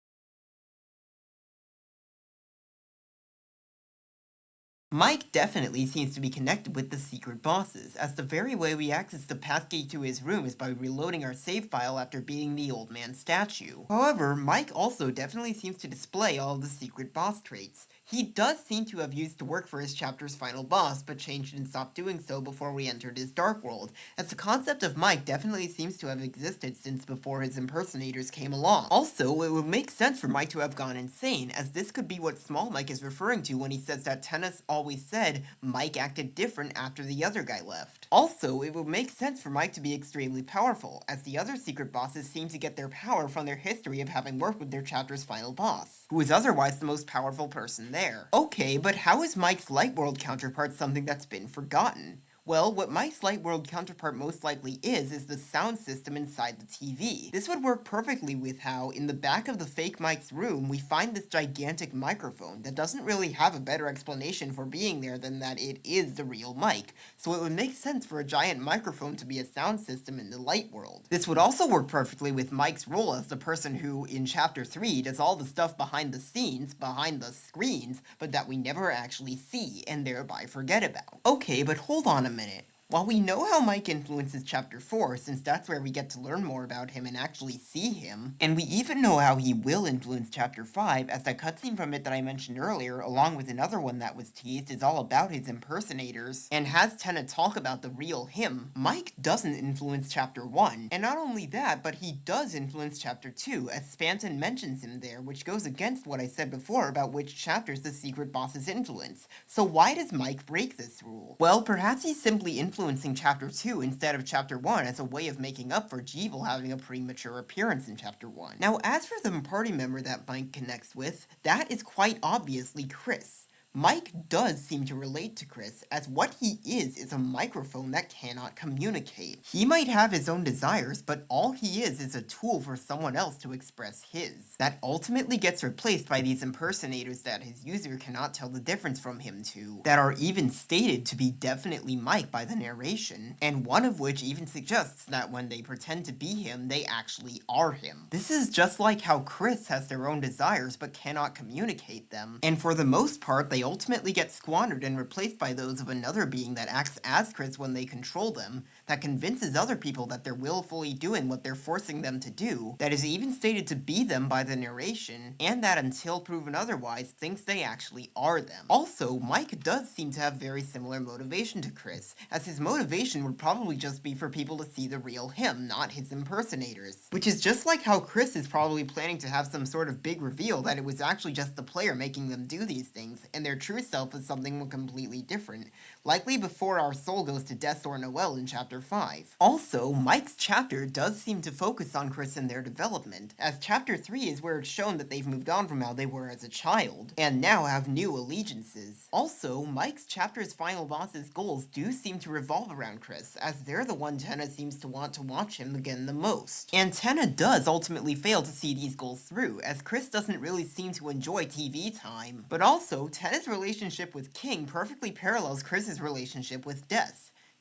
Mike definitely seems to be connected with the secret bosses, as the very way we access the passkey to his room is by reloading our save file after beating the old man statue. However, Mike also definitely seems to display all of the secret boss traits. He does seem to have used to work for his chapter's final boss, but changed and stopped doing so before we entered his Dark World, as the concept of Mike definitely seems to have existed since before his impersonators came along. Also, it would make sense for Mike to have gone insane, as this could be what Small Mike is referring to when he says that Tennis always said Mike acted different after the other guy left. Also, it would make sense for Mike to be extremely powerful, as the other secret bosses seem to get their power from their history of having worked with their chapter's final boss, who is otherwise the most powerful person there. Okay, but how is Mike's Light World counterpart something that's been forgotten? Well, what Mike's Light World counterpart most likely is the sound system inside the TV. This would work perfectly with how, in the back of the fake Mike's room, we find this gigantic microphone that doesn't really have a better explanation for being there than that it is the real Mike, so it would make sense for a giant microphone to be a sound system in the Light World. This would also work perfectly with Mike's role as the person who, in Chapter 3, does all the stuff behind the scenes, behind the screens, but that we never actually see, and thereby forget about. Okay, but hold on a minute. While we know how Mike influences Chapter 4, since that's where we get to learn more about him and actually see him, and we even know how he will influence Chapter 5, as that cutscene from it that I mentioned earlier, along with another one that was teased, is all about his impersonators, and has Tenna talk about the real him, Mike doesn't influence Chapter 1. And not only that, but he does influence Chapter 2, as Spamton mentions him there, which goes against what I said before about which chapters the secret bosses influence. So why does Mike break this rule? Well, perhaps he's simply influencing Chapter 2 instead of Chapter 1 as a way of making up for Jevil having a premature appearance in Chapter 1. Now, as for the party member that Mike connects with, that is quite obviously Chris. Mike does seem to relate to Chris, as what he is a microphone that cannot communicate. He might have his own desires, but all he is a tool for someone else to express his. That ultimately gets replaced by these impersonators that his user cannot tell the difference from him to, that are even stated to be definitely Mike by the narration, and one of which even suggests that when they pretend to be him, they actually are him. This is just like how Chris has their own desires but cannot communicate them, and for the most part, they ultimately get squandered and replaced by those of another being that acts as Chris when they control them, that convinces other people that they're willfully doing what they're forcing them to do, that is even stated to be them by the narration, and that until proven otherwise, thinks they actually are them. Also, Mike does seem to have very similar motivation to Chris, as his motivation would probably just be for people to see the real him, not his impersonators. Which is just like how Chris is probably planning to have some sort of big reveal that it was actually just the player making them do these things, and their true self is something completely different, likely before our soul goes to Death or Noel in Chapter 5. Also, Mike's chapter does seem to focus on Chris and their development, as Chapter 3 is where it's shown that they've moved on from how they were as a child, and now have new allegiances. Also, Mike's chapter's final boss's goals do seem to revolve around Chris, as they're the one Tenna seems to want to watch him again the most. And Tenna does ultimately fail to see these goals through, as Chris doesn't really seem to enjoy TV time. But also, Tenna's relationship with King perfectly parallels Chris's relationship with Des.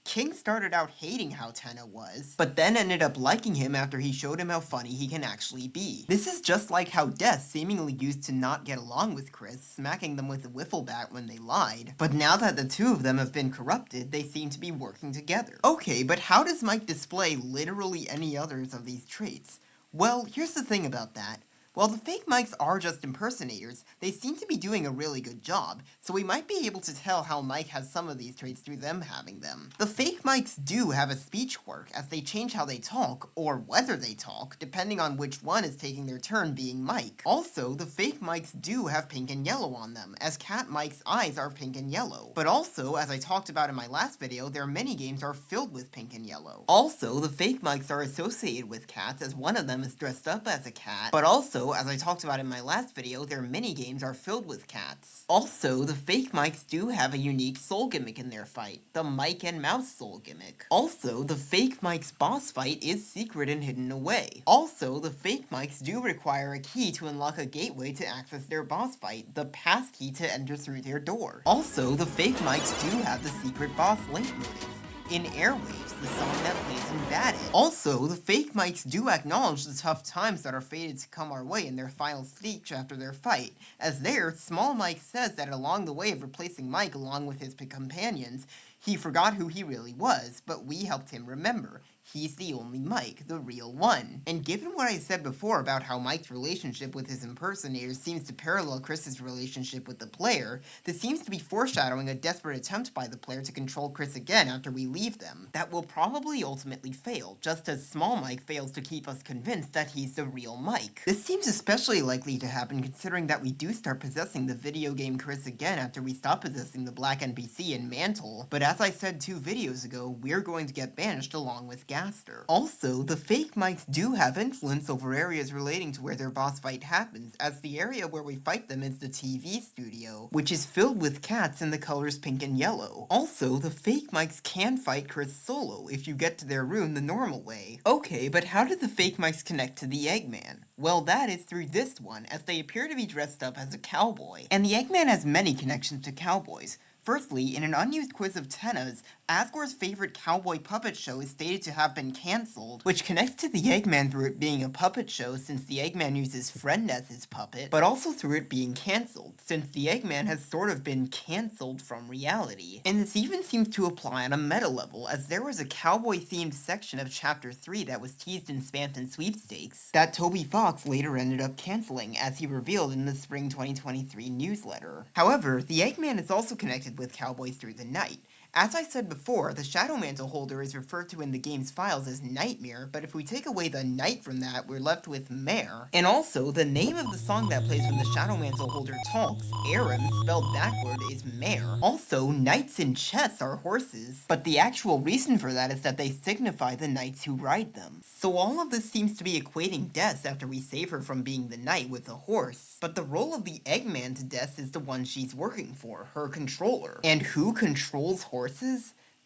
King started out hating how Tenna was, but then ended up liking him after he showed him how funny he can actually be. This is just like how Des seemingly used to not get along with Chris, smacking them with a wiffle bat when they lied, but now that the two of them have been corrupted, they seem to be working together. Okay, but how does Mike display literally any others of these traits? Well, here's the thing about that. While the fake mics are just impersonators, they seem to be doing a really good job, so we might be able to tell how Mike has some of these traits through them having them. The fake mics do have a speech quirk, as they change how they talk, or whether they talk, depending on which one is taking their turn being Mike. Also, the fake mics do have pink and yellow on them, as Cat Mike's eyes are pink and yellow. But also, as I talked about in my last video, their minigames are filled with pink and yellow. Also, the fake mics are associated with cats, as one of them is dressed up as a cat, but also, as I talked about in my last video, their minigames are filled with cats. Also, the fake mics do have a unique soul gimmick in their fight, the Mike and Mouse soul gimmick. Also, the fake mics boss fight is secret and hidden away. Also, the fake mics do require a key to unlock a gateway to access their boss fight, the pass key to enter through their door. Also, the fake mics do have the secret boss leitmotif in Airwaves, the song that plays in Bad It. Also, the fake mics do acknowledge the tough times that are fated to come our way in their final speech after their fight, as there, Small Mike says that along the way of replacing Mike along with his companions, he forgot who he really was, but we helped him remember. He's the only Mike, the real one. And given what I said before about how Mike's relationship with his impersonators seems to parallel Chris's relationship with the player, this seems to be foreshadowing a desperate attempt by the player to control Chris again after we leave them, that will probably ultimately fail, just as Small Mike fails to keep us convinced that he's the real Mike. This seems especially likely to happen considering that we do start possessing the video game Chris again after we stop possessing the Black NPC and Mantle, but as I said 2 videos ago, we're going to get banished along with Gaster. Also, the fake mics do have influence over areas relating to where their boss fight happens, as the area where we fight them is the TV studio, which is filled with cats in the colors pink and yellow. Also, the fake mics can fight Chris solo if you get to their room the normal way. Okay, but how did the fake mics connect to the Eggman? Well, that is through this one, as they appear to be dressed up as a cowboy. And the Eggman has many connections to cowboys. Firstly, in an unused quiz of Tenna's, Asgore's favorite cowboy puppet show is stated to have been cancelled, which connects to the Eggman through it being a puppet show since the Eggman uses Friend as his puppet, but also through it being cancelled, since the Eggman has sort of been cancelled from reality. And this even seems to apply on a meta level, as there was a cowboy-themed section of Chapter 3 that was teased in Spamton Sweepstakes that Toby Fox later ended up cancelling, as he revealed in the Spring 2023 newsletter. However, the Eggman is also connected with cowboys through the night. As I said before, the Shadow Mantle holder is referred to in the game's files as Nightmare, but if we take away the night from that, we're left with Mare. And also, the name of the song that plays when the Shadow Mantle holder talks, Aram, spelled backward, is Mare. Also, knights in chess are horses, but the actual reason for that is that they signify the knights who ride them. So all of this seems to be equating Des after we save her from being the knight with a horse, but the role of the Eggman to Des is the one she's working for, her controller. And who controls horses?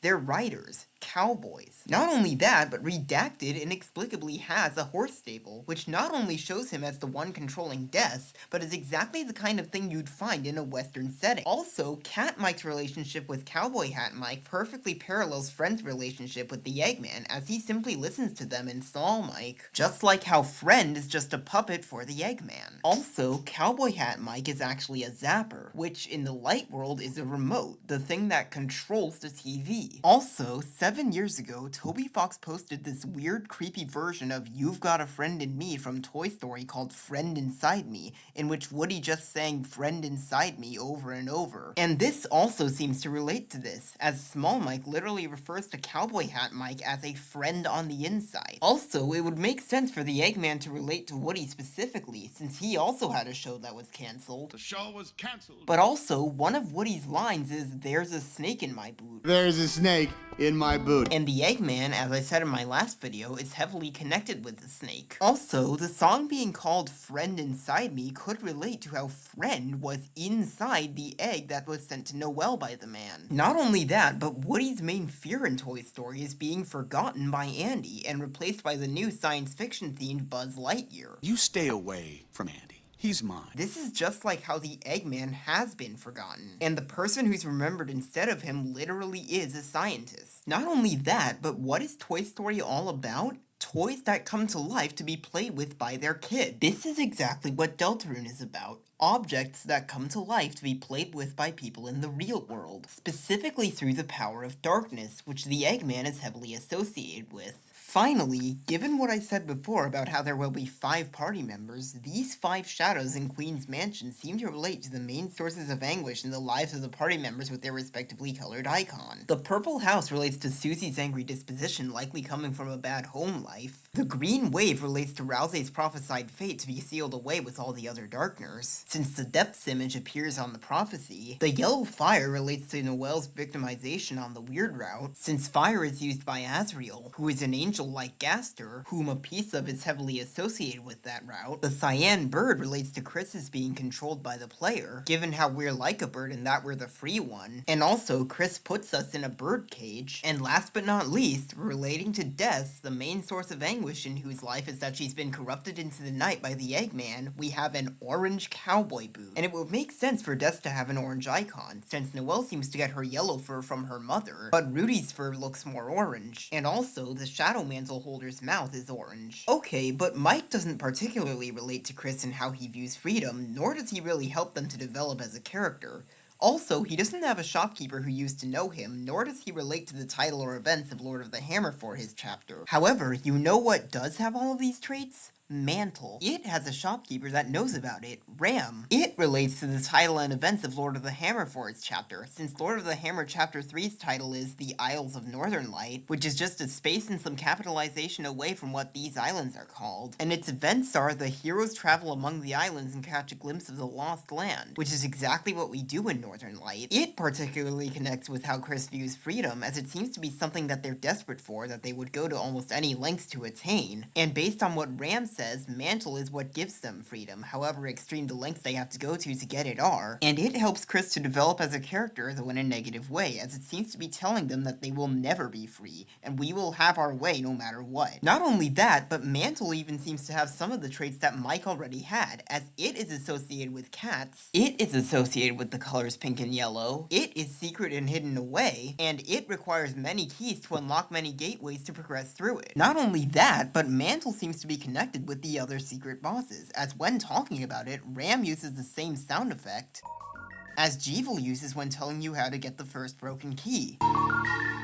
They're riders, cowboys. Not only that, but Redacted inexplicably has a horse stable, which not only shows him as the one controlling Des, but is exactly the kind of thing you'd find in a Western setting. Also, Cat Mike's relationship with Cowboy Hat Mike perfectly parallels Friend's relationship with the Eggman, as he simply listens to them in Small Mike, just like how Friend is just a puppet for the Eggman. Also, Cowboy Hat Mike is actually a zapper, which in the light world is a remote, the thing that controls the TV. Also, 7 years ago, Toby Fox posted this weird, creepy version of You've Got a Friend in Me from Toy Story called Friend Inside Me, in which Woody just sang Friend Inside Me over and over. And this also seems to relate to this, as Small Mike literally refers to Cowboy Hat Mike as a friend on the inside. Also, it would make sense for the Eggman to relate to Woody specifically, since he also had a show that was cancelled. The show was cancelled. But also, one of Woody's lines is, "There's a snake in my boot." There's a snake in my boot. And the Eggman, as I said in my last video, is heavily connected with the snake. Also, the song being called Friend Inside Me could relate to how Friend was inside the egg that was sent to Noelle by the man. Not only that, but Woody's main fear in Toy Story is being forgotten by Andy and replaced by the new science fiction themed Buzz Lightyear. You stay away from Andy. He's mine. This is just like how the Eggman has been forgotten, and the person who's remembered instead of him literally is a scientist. Not only that, but what is Toy Story all about? Toys that come to life to be played with by their kid. This is exactly what Deltarune is about. Objects that come to life to be played with by people in the real world, specifically through the power of darkness, which the Eggman is heavily associated with. Finally, given what I said before about how there will be 5 party members, these 5 shadows in Queen's Mansion seem to relate to the main sources of anguish in the lives of the party members with their respectively colored icon. The purple house relates to Susie's angry disposition likely coming from a bad home life. The green wave relates to Rousey's prophesied fate to be sealed away with all the other Darkners, since the depths image appears on the prophecy. The yellow fire relates to Noelle's victimization on the weird route, since fire is used by Azrael, who is an angel like Gaster, whom a piece of is heavily associated with that route. The cyan bird relates to Chris's being controlled by the player, given how we're like a bird and that we're the free one. And also, Chris puts us in a bird cage. And last but not least, relating to Des, the main source of anguish in whose life is that she's been corrupted into the night by the Eggman, we have an orange cowboy boot. And it would make sense for Des to have an orange icon, since Noelle seems to get her yellow fur from her mother, but Rudy's fur looks more orange. And also, the Shadow Mantle holder's mouth is orange. Okay, but Mike doesn't particularly relate to Chris in how he views freedom, nor does he really help them to develop as a character. Also, he doesn't have a shopkeeper who used to know him, nor does he relate to the title or events of Lord of the Hammer for his chapter. However, you know what does have all of these traits? Mantle. It has a shopkeeper that knows about it, Ram. It relates to the title and events of Lord of the Hammer for its chapter, since Lord of the Hammer Chapter 3's title is The Isles of Northern Light, which is just a space and some capitalization away from what these islands are called. And its events are the heroes travel among the islands and catch a glimpse of the lost land, which is exactly what we do in Northern Light. It particularly connects with how Chris views freedom, as it seems to be something that they're desperate for, that they would go to almost any lengths to attain. And based on what Ram says, Mantle is what gives them freedom, however extreme the lengths they have to go to get it are, and it helps Chris to develop as a character, though in a negative way, as it seems to be telling them that they will never be free, and we will have our way no matter what. Not only that, but Mantle even seems to have some of the traits that Mike already had, as it is associated with cats, it is associated with the colors pink and yellow, it is secret and hidden away, and it requires many keys to unlock many gateways to progress through it. Not only that, but Mantle seems to be connected with the other secret bosses, as when talking about it, Ram uses the same sound effect as Jevil uses when telling you how to get the first broken key.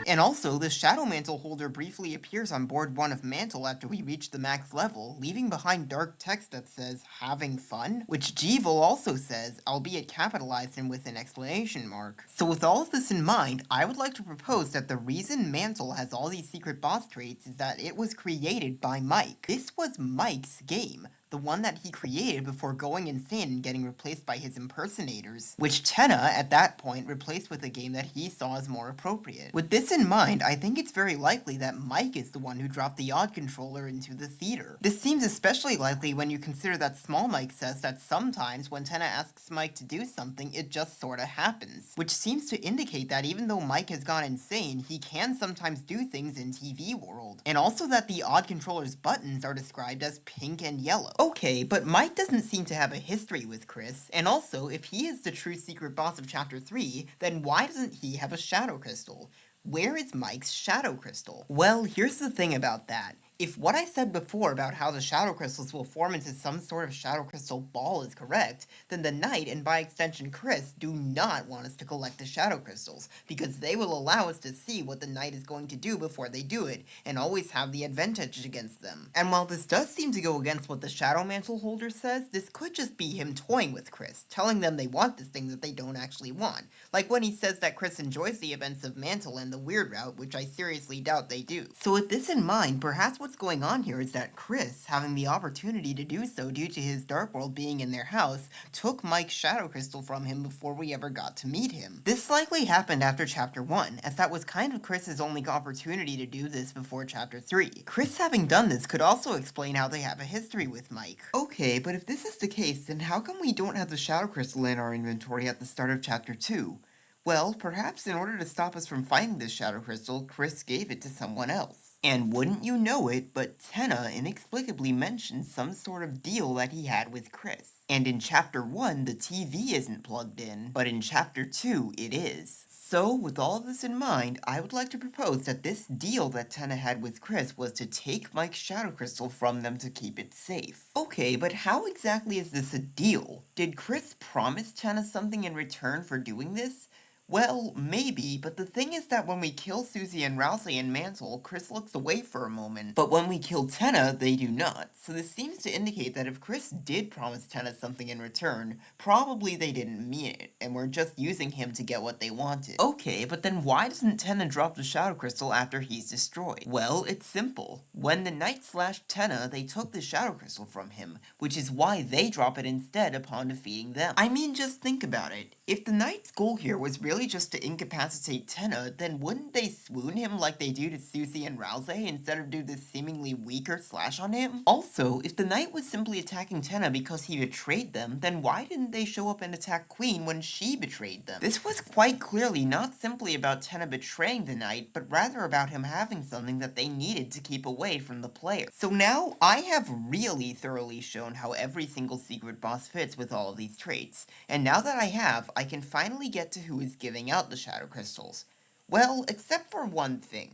And also, the Shadow Mantle holder briefly appears on board 1 of Mantle after we reach the max level, leaving behind dark text that says, "Having fun?" Which Jevil also says, albeit capitalized and with an exclamation mark. So with all of this in mind, I would like to propose that the reason Mantle has all these secret boss traits is that it was created by Mike. This was Mike's game, the one that he created before going insane and getting replaced by his impersonators, which Tenna, at that point, replaced with a game that he saw as more appropriate. With this in mind, I think it's very likely that Mike is the one who dropped the odd controller into the theater. This seems especially likely when you consider that Small Mike says that sometimes when Tenna asks Mike to do something, it just sorta happens, which seems to indicate that even though Mike has gone insane, he can sometimes do things in TV world, and also that the odd controller's buttons are described as pink and yellow. Okay, but Mike doesn't seem to have a history with Chris, and also, if he is the true secret boss of Chapter 3, then why doesn't he have a Shadow Crystal? Where is Mike's Shadow Crystal? Well, here's the thing about that. If what I said before about how the Shadow Crystals will form into some sort of Shadow Crystal ball is correct, then the Knight, and by extension Chris, do not want us to collect the Shadow Crystals, because they will allow us to see what the Knight is going to do before they do it, and always have the advantage against them. And while this does seem to go against what the Shadow Mantle holder says, this could just be him toying with Chris, telling them they want this thing that they don't actually want. Like when he says that Chris enjoys the events of Mantle and the Weird Route, which I seriously doubt they do. So with this in mind, perhaps what's going on here is that Chris, having the opportunity to do so due to his Dark World being in their house, took Mike's Shadow Crystal from him before we ever got to meet him. This likely happened after Chapter 1, as that was kind of Chris's only opportunity to do this before Chapter 3. Chris having done this could also explain how they have a history with Mike. Okay, but if this is the case, then how come we don't have the Shadow Crystal in our inventory at the start of Chapter 2? Well, perhaps in order to stop us from finding this Shadow Crystal, Chris gave it to someone else. And wouldn't you know it, but Tenna inexplicably mentions some sort of deal that he had with Chris. And in Chapter 1, the TV isn't plugged in, but in Chapter 2, it is. So, with all of this in mind, I would like to propose that this deal that Tenna had with Chris was to take Mike's Shadow Crystal from them to keep it safe. Okay, but how exactly is this a deal? Did Chris promise Tenna something in return for doing this? Well, maybe, but the thing is that when we kill Susie and Rousey and Mantle, Chris looks away for a moment. But when we kill Tenna, they do not. So this seems to indicate that if Chris did promise Tenna something in return, probably they didn't mean it, and were just using him to get what they wanted. Okay, but then why doesn't Tenna drop the Shadow Crystal after he's destroyed? Well, it's simple. When the Knight slashed Tenna, they took the Shadow Crystal from him, which is why they drop it instead upon defeating them. I mean, just think about it. If the Knight's goal here was really just to incapacitate Tenna, then wouldn't they swoon him like they do to Susie and Rousey instead of do this seemingly weaker slash on him? Also, if the Knight was simply attacking Tenna because he betrayed them, then why didn't they show up and attack Queen when she betrayed them? This was quite clearly not simply about Tenna betraying the Knight, but rather about him having something that they needed to keep away from the player. So now, I have really thoroughly shown how every single secret boss fits with all of these traits, and now that I have, I can finally get to who is giving out the Shadow Crystals. Well, except for one thing.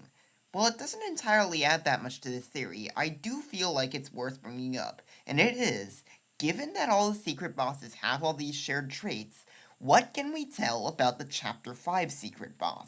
While it doesn't entirely add that much to this theory, I do feel like it's worth bringing up, and it is, given that all the secret bosses have all these shared traits, what can we tell about the Chapter 5 secret boss?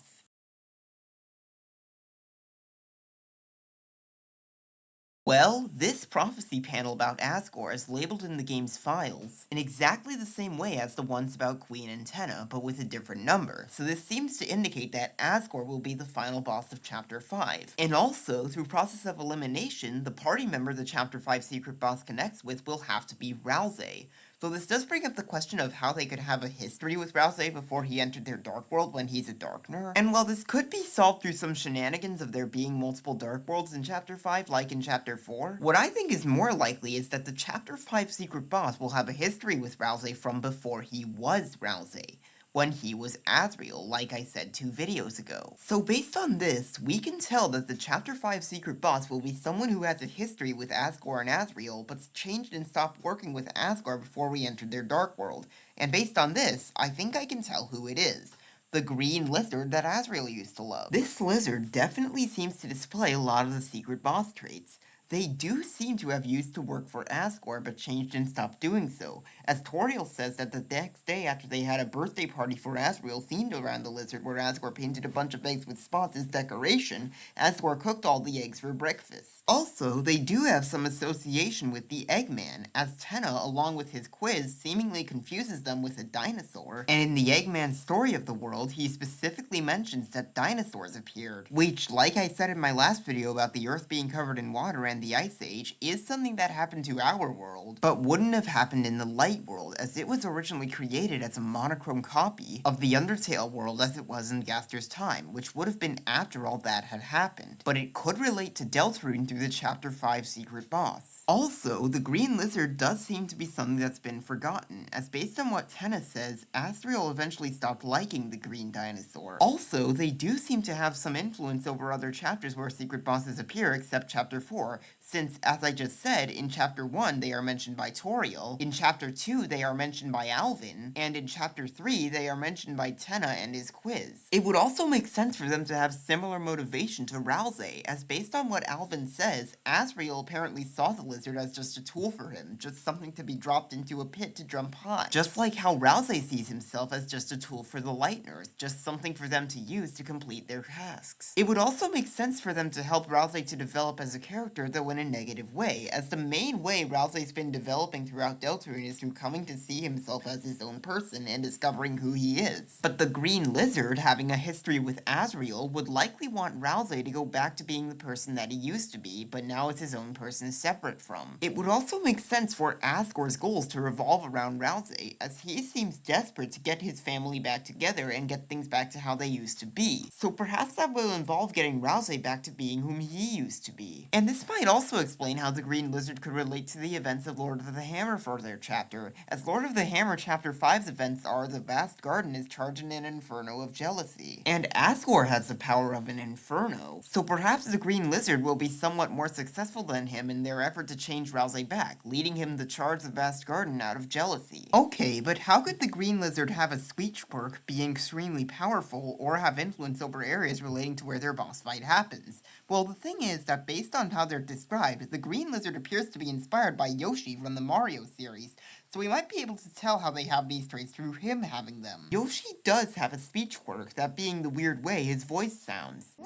Well, this prophecy panel about Asgore is labeled in the game's files in exactly the same way as the ones about Queen and Tenna, but with a different number, so this seems to indicate that Asgore will be the final boss of Chapter 5. And also, through process of elimination, the party member the Chapter 5 secret boss connects with will have to be Rousey. So this does bring up the question of how they could have a history with Rousey before he entered their Dark World when he's a Darkner. And while this could be solved through some shenanigans of there being multiple Dark Worlds in Chapter 5, like in Chapter 4, what I think is more likely is that the Chapter 5 secret boss will have a history with Rousey from before he was Rousey, when he was Asriel, like I said 2 videos ago. So based on this, we can tell that the Chapter 5 secret boss will be someone who has a history with Asgore and Asriel, but changed and stopped working with Asgore before we entered their Dark World. And based on this, I think I can tell who it is. The green lizard that Asriel used to love. This lizard definitely seems to display a lot of the secret boss traits. They do seem to have used to work for Asgore, but changed and stopped doing so, as Toriel says that the next day after they had a birthday party for Asriel themed around the lizard where Asgore painted a bunch of eggs with spots as decoration, Asgore cooked all the eggs for breakfast. Also, they do have some association with the Eggman, as Tenna, along with his quiz, seemingly confuses them with a dinosaur, and in the Eggman story of the world, he specifically mentions that dinosaurs appeared, which, like I said in my last video about the Earth being covered in water and the Ice Age, is something that happened to our world, but wouldn't have happened in the Light World, as it was originally created as a monochrome copy of the Undertale world as it was in Gaster's time, which would have been after all that had happened, but it could relate to Deltarune through the Chapter 5 secret boss. Also, the green lizard does seem to be something that's been forgotten, as based on what Tenna says, Asriel eventually stopped liking the green dinosaur. Also, they do seem to have some influence over other chapters where secret bosses appear, except Chapter 4, since, as I just said, in Chapter 1 they are mentioned by Toriel, in Chapter 2 they are mentioned by Alvin, and in Chapter 3 they are mentioned by Tenna and his quiz. It would also make sense for them to have similar motivation to Rousey, as based on what Alvin says, Asriel apparently saw the lizard as just a tool for him, just something to be dropped into a pit to jump high. Just like how Rousey sees himself as just a tool for the Lightners, just something for them to use to complete their tasks. It would also make sense for them to help Rousey to develop as a character, though in a negative way, as the main way Rousey's been developing throughout Deltarune is through coming to see himself as his own person and discovering who he is. But the green lizard, having a history with Asriel, would likely want Rousey to go back to being the person that he used to be, but now is his own person separate from. It would also make sense for Asgore's goals to revolve around Rousey, as he seems desperate to get his family back together and get things back to how they used to be. So perhaps that will involve getting Rousey back to being whom he used to be. And this might might also explain how the Green Lizard could relate to the events of Lord of the Hammer for their chapter, as Lord of the Hammer Chapter 5's events are the vast garden is charged in an inferno of jealousy, and Asgore has the power of an inferno, so perhaps the Green Lizard will be somewhat more successful than him in their effort to change Rousey back, leading him to charge the vast garden out of jealousy. Okay, but how could the Green Lizard have a speech quirk, be extremely powerful, or have influence over areas relating to where their boss fight happens? Well, the thing is that based on how they're described, the Green Lizard appears to be inspired by Yoshi from the Mario series, so we might be able to tell how they have these traits through him having them. Yoshi does have a speech quirk, that being the weird way his voice sounds.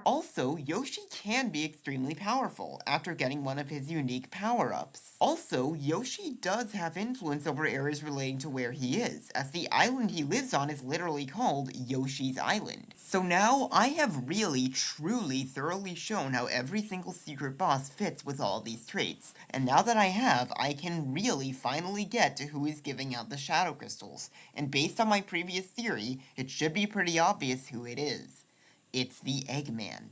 Also, Yoshi can be extremely powerful after getting one of his unique power-ups. Also, Yoshi does have influence over areas relating to where he is, as the island he lives on is literally called Yoshi's Island. So now, I have really, truly, thoroughly shown how every single secret boss fits with all these traits, and now that I have, I can really finally get to who is giving out the Shadow Crystals, and based on my previous theory, it should be pretty obvious who it is. It's the Eggman.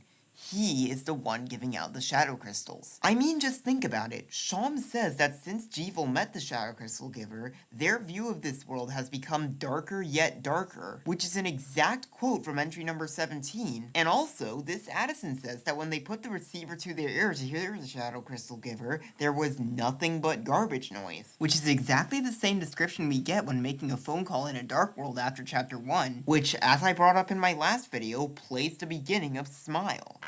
He is the one giving out the Shadow Crystals. I mean, just think about it. Sham says that since Jevil met the Shadow Crystal Giver, their view of this world has become darker yet darker, which is an exact quote from entry number 17. And also, this Addison says that when they put the receiver to their ear to hear the Shadow Crystal Giver, there was nothing but garbage noise, which is exactly the same description we get when making a phone call in a dark world after chapter 1, which, as I brought up in my last video, plays the beginning of Smile.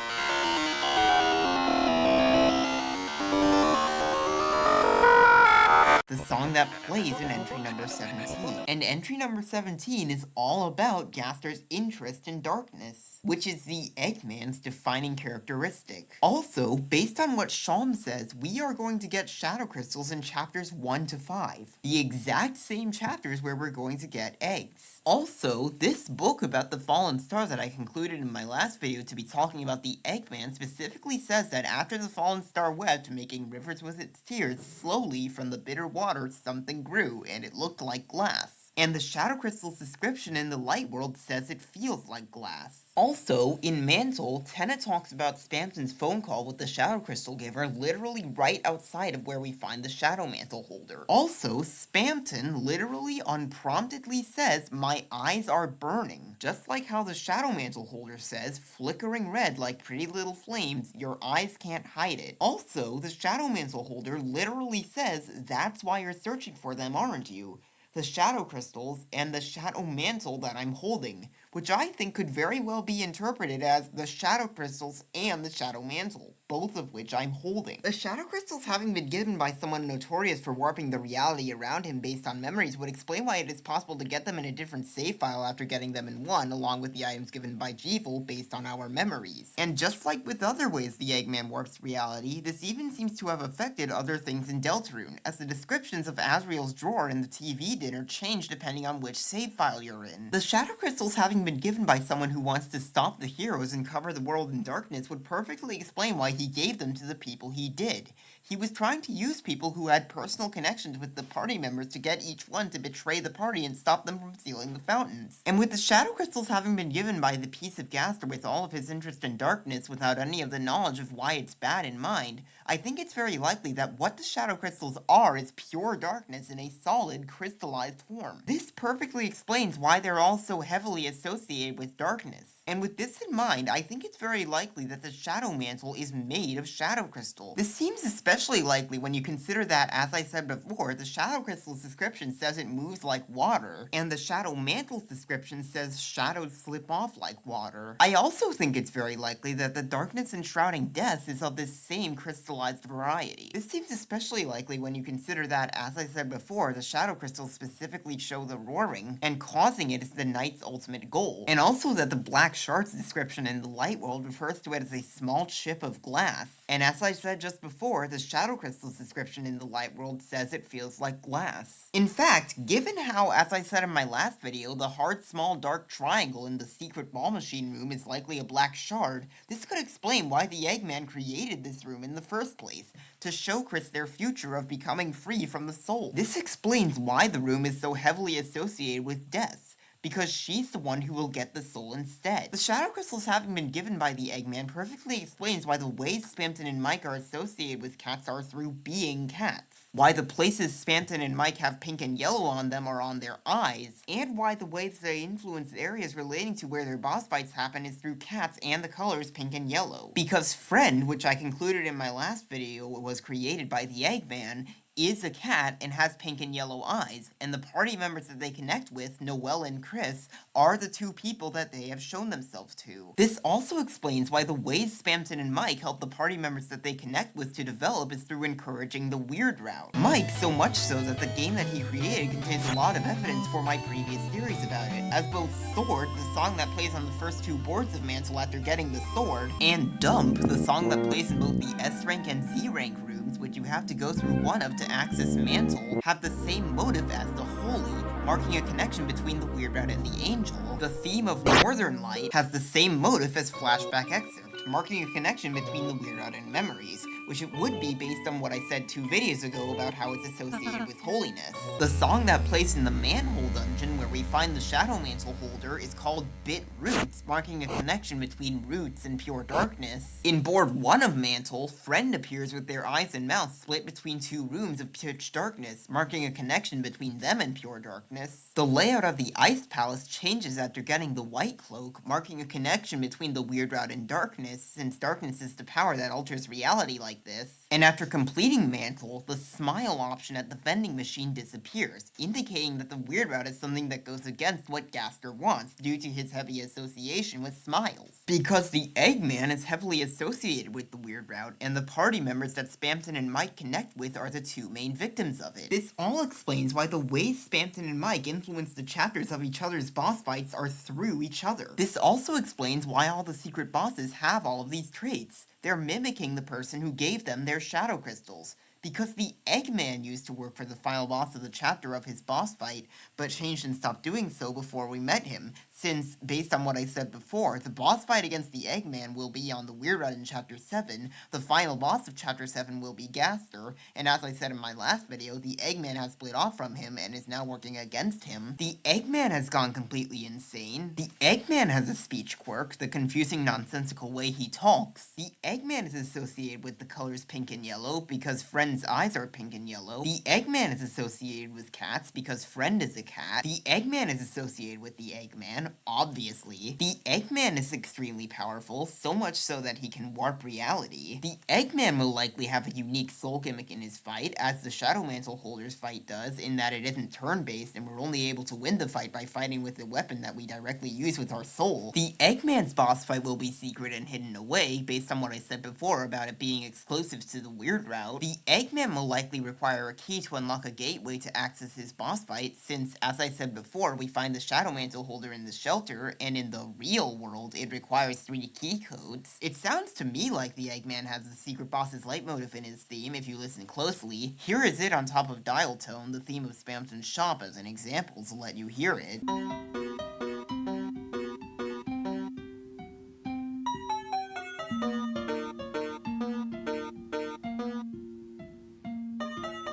The song that plays in entry number 17. And entry number 17 is all about Gaster's interest in darkness, which is the Eggman's defining characteristic. Also, based on what Sham says, we are going to get Shadow Crystals in chapters 1 to 5, the exact same chapters where we're going to get eggs. Also, this book about the fallen star that I concluded in my last video to be talking about the Eggman specifically says that after the fallen star wept, making rivers with its tears, slowly from the bitter water something grew, and it looked like glass. And the Shadow Crystal's description in the Light World says it feels like glass. Also, in Mantle, Tenna talks about Spamton's phone call with the Shadow Crystal Giver literally right outside of where we find the Shadow Mantle holder. Also, Spamton literally unpromptedly says, "My eyes are burning," just like how the Shadow Mantle holder says, "Flickering red like pretty little flames, your eyes can't hide it." Also, the Shadow Mantle holder literally says, "That's why you're searching for them, aren't you? The Shadow Crystals, and the Shadow Mantle that I'm holding," which I think could very well be interpreted as the Shadow Crystals and the Shadow Mantle, both of which I'm holding. The Shadow Crystals having been given by someone notorious for warping the reality around him based on memories would explain why it is possible to get them in a different save file after getting them in one, along with the items given by Jevil based on our memories. And just like with other ways the Eggman warps reality, this even seems to have affected other things in Deltarune, as the descriptions of Azrael's drawer in the TV dinner change depending on which save file you're in. The Shadow Crystals having been given by someone who wants to stop the heroes and cover the world in darkness would perfectly explain why he gave them to the people he did. He was trying to use people who had personal connections with the party members to get each one to betray the party and stop them from stealing the fountains. And with the Shadow Crystals having been given by the piece of Gaster with all of his interest in darkness without any of the knowledge of why it's bad in mind, I think it's very likely that what the Shadow Crystals are is pure darkness in a solid, crystallized form. This perfectly explains why they're all so heavily associated with darkness. And with this in mind, I think it's very likely that the Shadow Mantle is made of Shadow Crystal. This seems especially likely when you consider that, as I said before, the Shadow Crystal's description says it moves like water, and the Shadow Mantle's description says shadows slip off like water. I also think it's very likely that the darkness enshrouding death is of this same crystallized variety. This seems especially likely when you consider that, as I said before, the Shadow Crystals specifically show the roaring, and causing it is the knight's ultimate goal, and also that the black shard's description in the Light World refers to it as a small chip of glass, and as I said just before, the Shadow Crystal's description in the Light World says it feels like glass. In fact, given how, as I said in my last video, the hard small dark triangle in the secret ball machine room is likely a black shard, this could explain why the Eggman created this room in the first place, to show Chris their future of becoming free from the soul. This explains why the room is so heavily associated with death, because she's the one who will get the soul instead. The shadow crystals having been given by the Eggman perfectly explains why the ways Spamton and Mike are associated with cats are through being cats, why the places Spamton and Mike have pink and yellow on them are on their eyes, and why the ways they influence areas relating to where their boss fights happen is through cats and the colors pink and yellow. Because Friend, which I concluded in my last video was created by the Eggman, is a cat and has pink and yellow eyes, and the party members that they connect with, Noelle and Chris, are the two people that they have shown themselves to. This also explains why the ways Spamton and Mike help the party members that they connect with to develop is through encouraging the weird route. Mike, so much so that the game that he created contains a lot of evidence for my previous theories about it, as both Sword, the song that plays on the first two boards of Mantle after getting the sword, and Dump, the song that plays in both the S rank and Z rank rooms, which you have to go through one of to access Mantle, have the same motive as the Holy, marking a connection between the Weird Route and the Angel. The theme of Northern Light has the same motive as Flashback Excerpt, marking a connection between the Weird Route and Memories, which it would be based on what I said 2 videos ago about how it's associated with holiness. The song that plays in the Manhole Dungeon, where we find the Shadow Mantle holder, is called Bit Roots, marking a connection between Roots and Pure Darkness. In Board 1 of Mantle, Friend appears with their eyes and mouth split between 2 rooms of pitch darkness, marking a connection between them and Pure Darkness. The layout of the Ice Palace changes after getting the White Cloak, marking a connection between the Weird Route and Darkness, since darkness is the power that alters reality like this. And after completing Mantle, the Smile option at the vending machine disappears, indicating that the Weird Route is something that goes against what Gaster wants, due to his heavy association with smiles. Because the Eggman is heavily associated with the Weird Route, and the party members that Spamton and Mike connect with are the 2 main victims of it. This all explains why the ways Spamton and Mike influence the chapters of each other's boss fights are through each other. This also explains why all the secret bosses have all of these traits. They're mimicking the person who gave them their shadow crystals, because the Eggman used to work for the final boss of the chapter of his boss fight, but changed and stopped doing so before we met him, since, based on what I said before, the boss fight against the Eggman will be on the Weird Route in Chapter 7, the final boss of Chapter 7 will be Gaster, and as I said in my last video, the Eggman has split off from him and is now working against him. The Eggman has gone completely insane. The Eggman has a speech quirk, the confusing, nonsensical way he talks. The Eggman is associated with the colors pink and yellow because Friend's eyes are pink and yellow. The Eggman is associated with cats because Friend is a cat. The Eggman is associated with the Eggman, obviously. The Eggman is extremely powerful, so much so that he can warp reality. The Eggman will likely have a unique soul gimmick in his fight, as the Shadow Mantle holder's fight does, in that it isn't turn-based and we're only able to win the fight by fighting with a weapon that we directly use with our soul. The Eggman's boss fight will be secret and hidden away, based on what I said before about it being exclusive to the Weird Route. The Eggman will likely require a key to unlock a gateway to access his boss fight, since, as I said before, we find the Shadow Mantle holder in the shelter, and in the real world, it requires 3 key codes. It sounds to me like the Eggman has the secret boss's leitmotif in his theme, if you listen closely. Here is it on top of Dial Tone, the theme of Spamton's shop, as an example to let you hear it.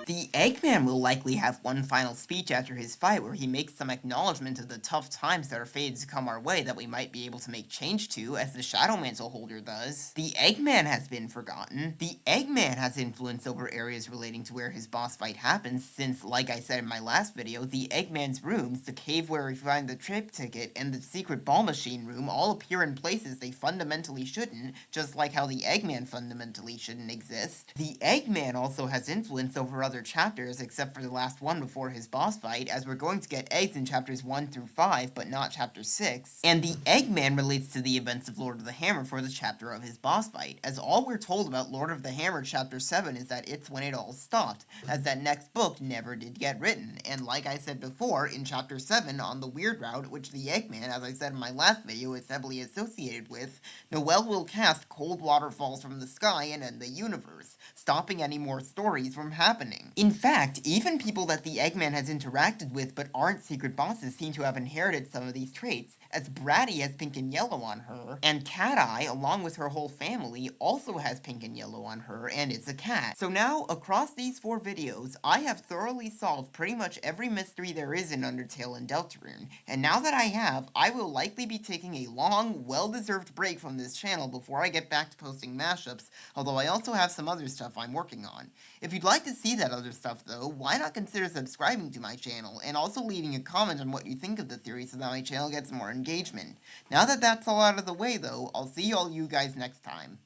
The Eggman will likely have one final speech after his fight where he makes some acknowledgement of the tough times that are fated to come our way that we might be able to make change to, as the Shadow Mantle holder does. The Eggman has been forgotten. The Eggman has influence over areas relating to where his boss fight happens, since, like I said in my last video, the Eggman's rooms, the cave where we find the trip ticket, and the secret ball machine room all appear in places they fundamentally shouldn't, just like how the Eggman fundamentally shouldn't exist. The Eggman also has influence over other chapters, except for the last one before his boss fight, as we're going to get eggs in chapters 1 through 5, but not chapter 6. And the Eggman relates to the events of Lord of the Hammer for the chapter of his boss fight, as all we're told about Lord of the Hammer chapter 7 is that it's when it all stopped, as that next book never did get written. And like I said before, in chapter 7, on the Weird Route, which the Eggman, as I said in my last video, is heavily associated with, Noelle will cast Cold Water Falls from the Sky and end the universe, stopping any more stories from happening. In fact, even people that the Eggman has interacted with but aren't secret bosses seem to have inherited some of these traits, as Bratty has pink and yellow on her, and Cat Eye, along with her whole family, also has pink and yellow on her, and is a cat. So now, across these 4 videos, I have thoroughly solved pretty much every mystery there is in Undertale and Deltarune, and now that I have, I will likely be taking a long, well-deserved break from this channel before I get back to posting mashups, although I also have some other stuff I'm working on. If you'd like to see that other stuff though, why not consider subscribing to my channel, and also leaving a comment on what you think of the theory so that my channel gets more engagement. Now that that's all out of the way though, I'll see all you guys next time.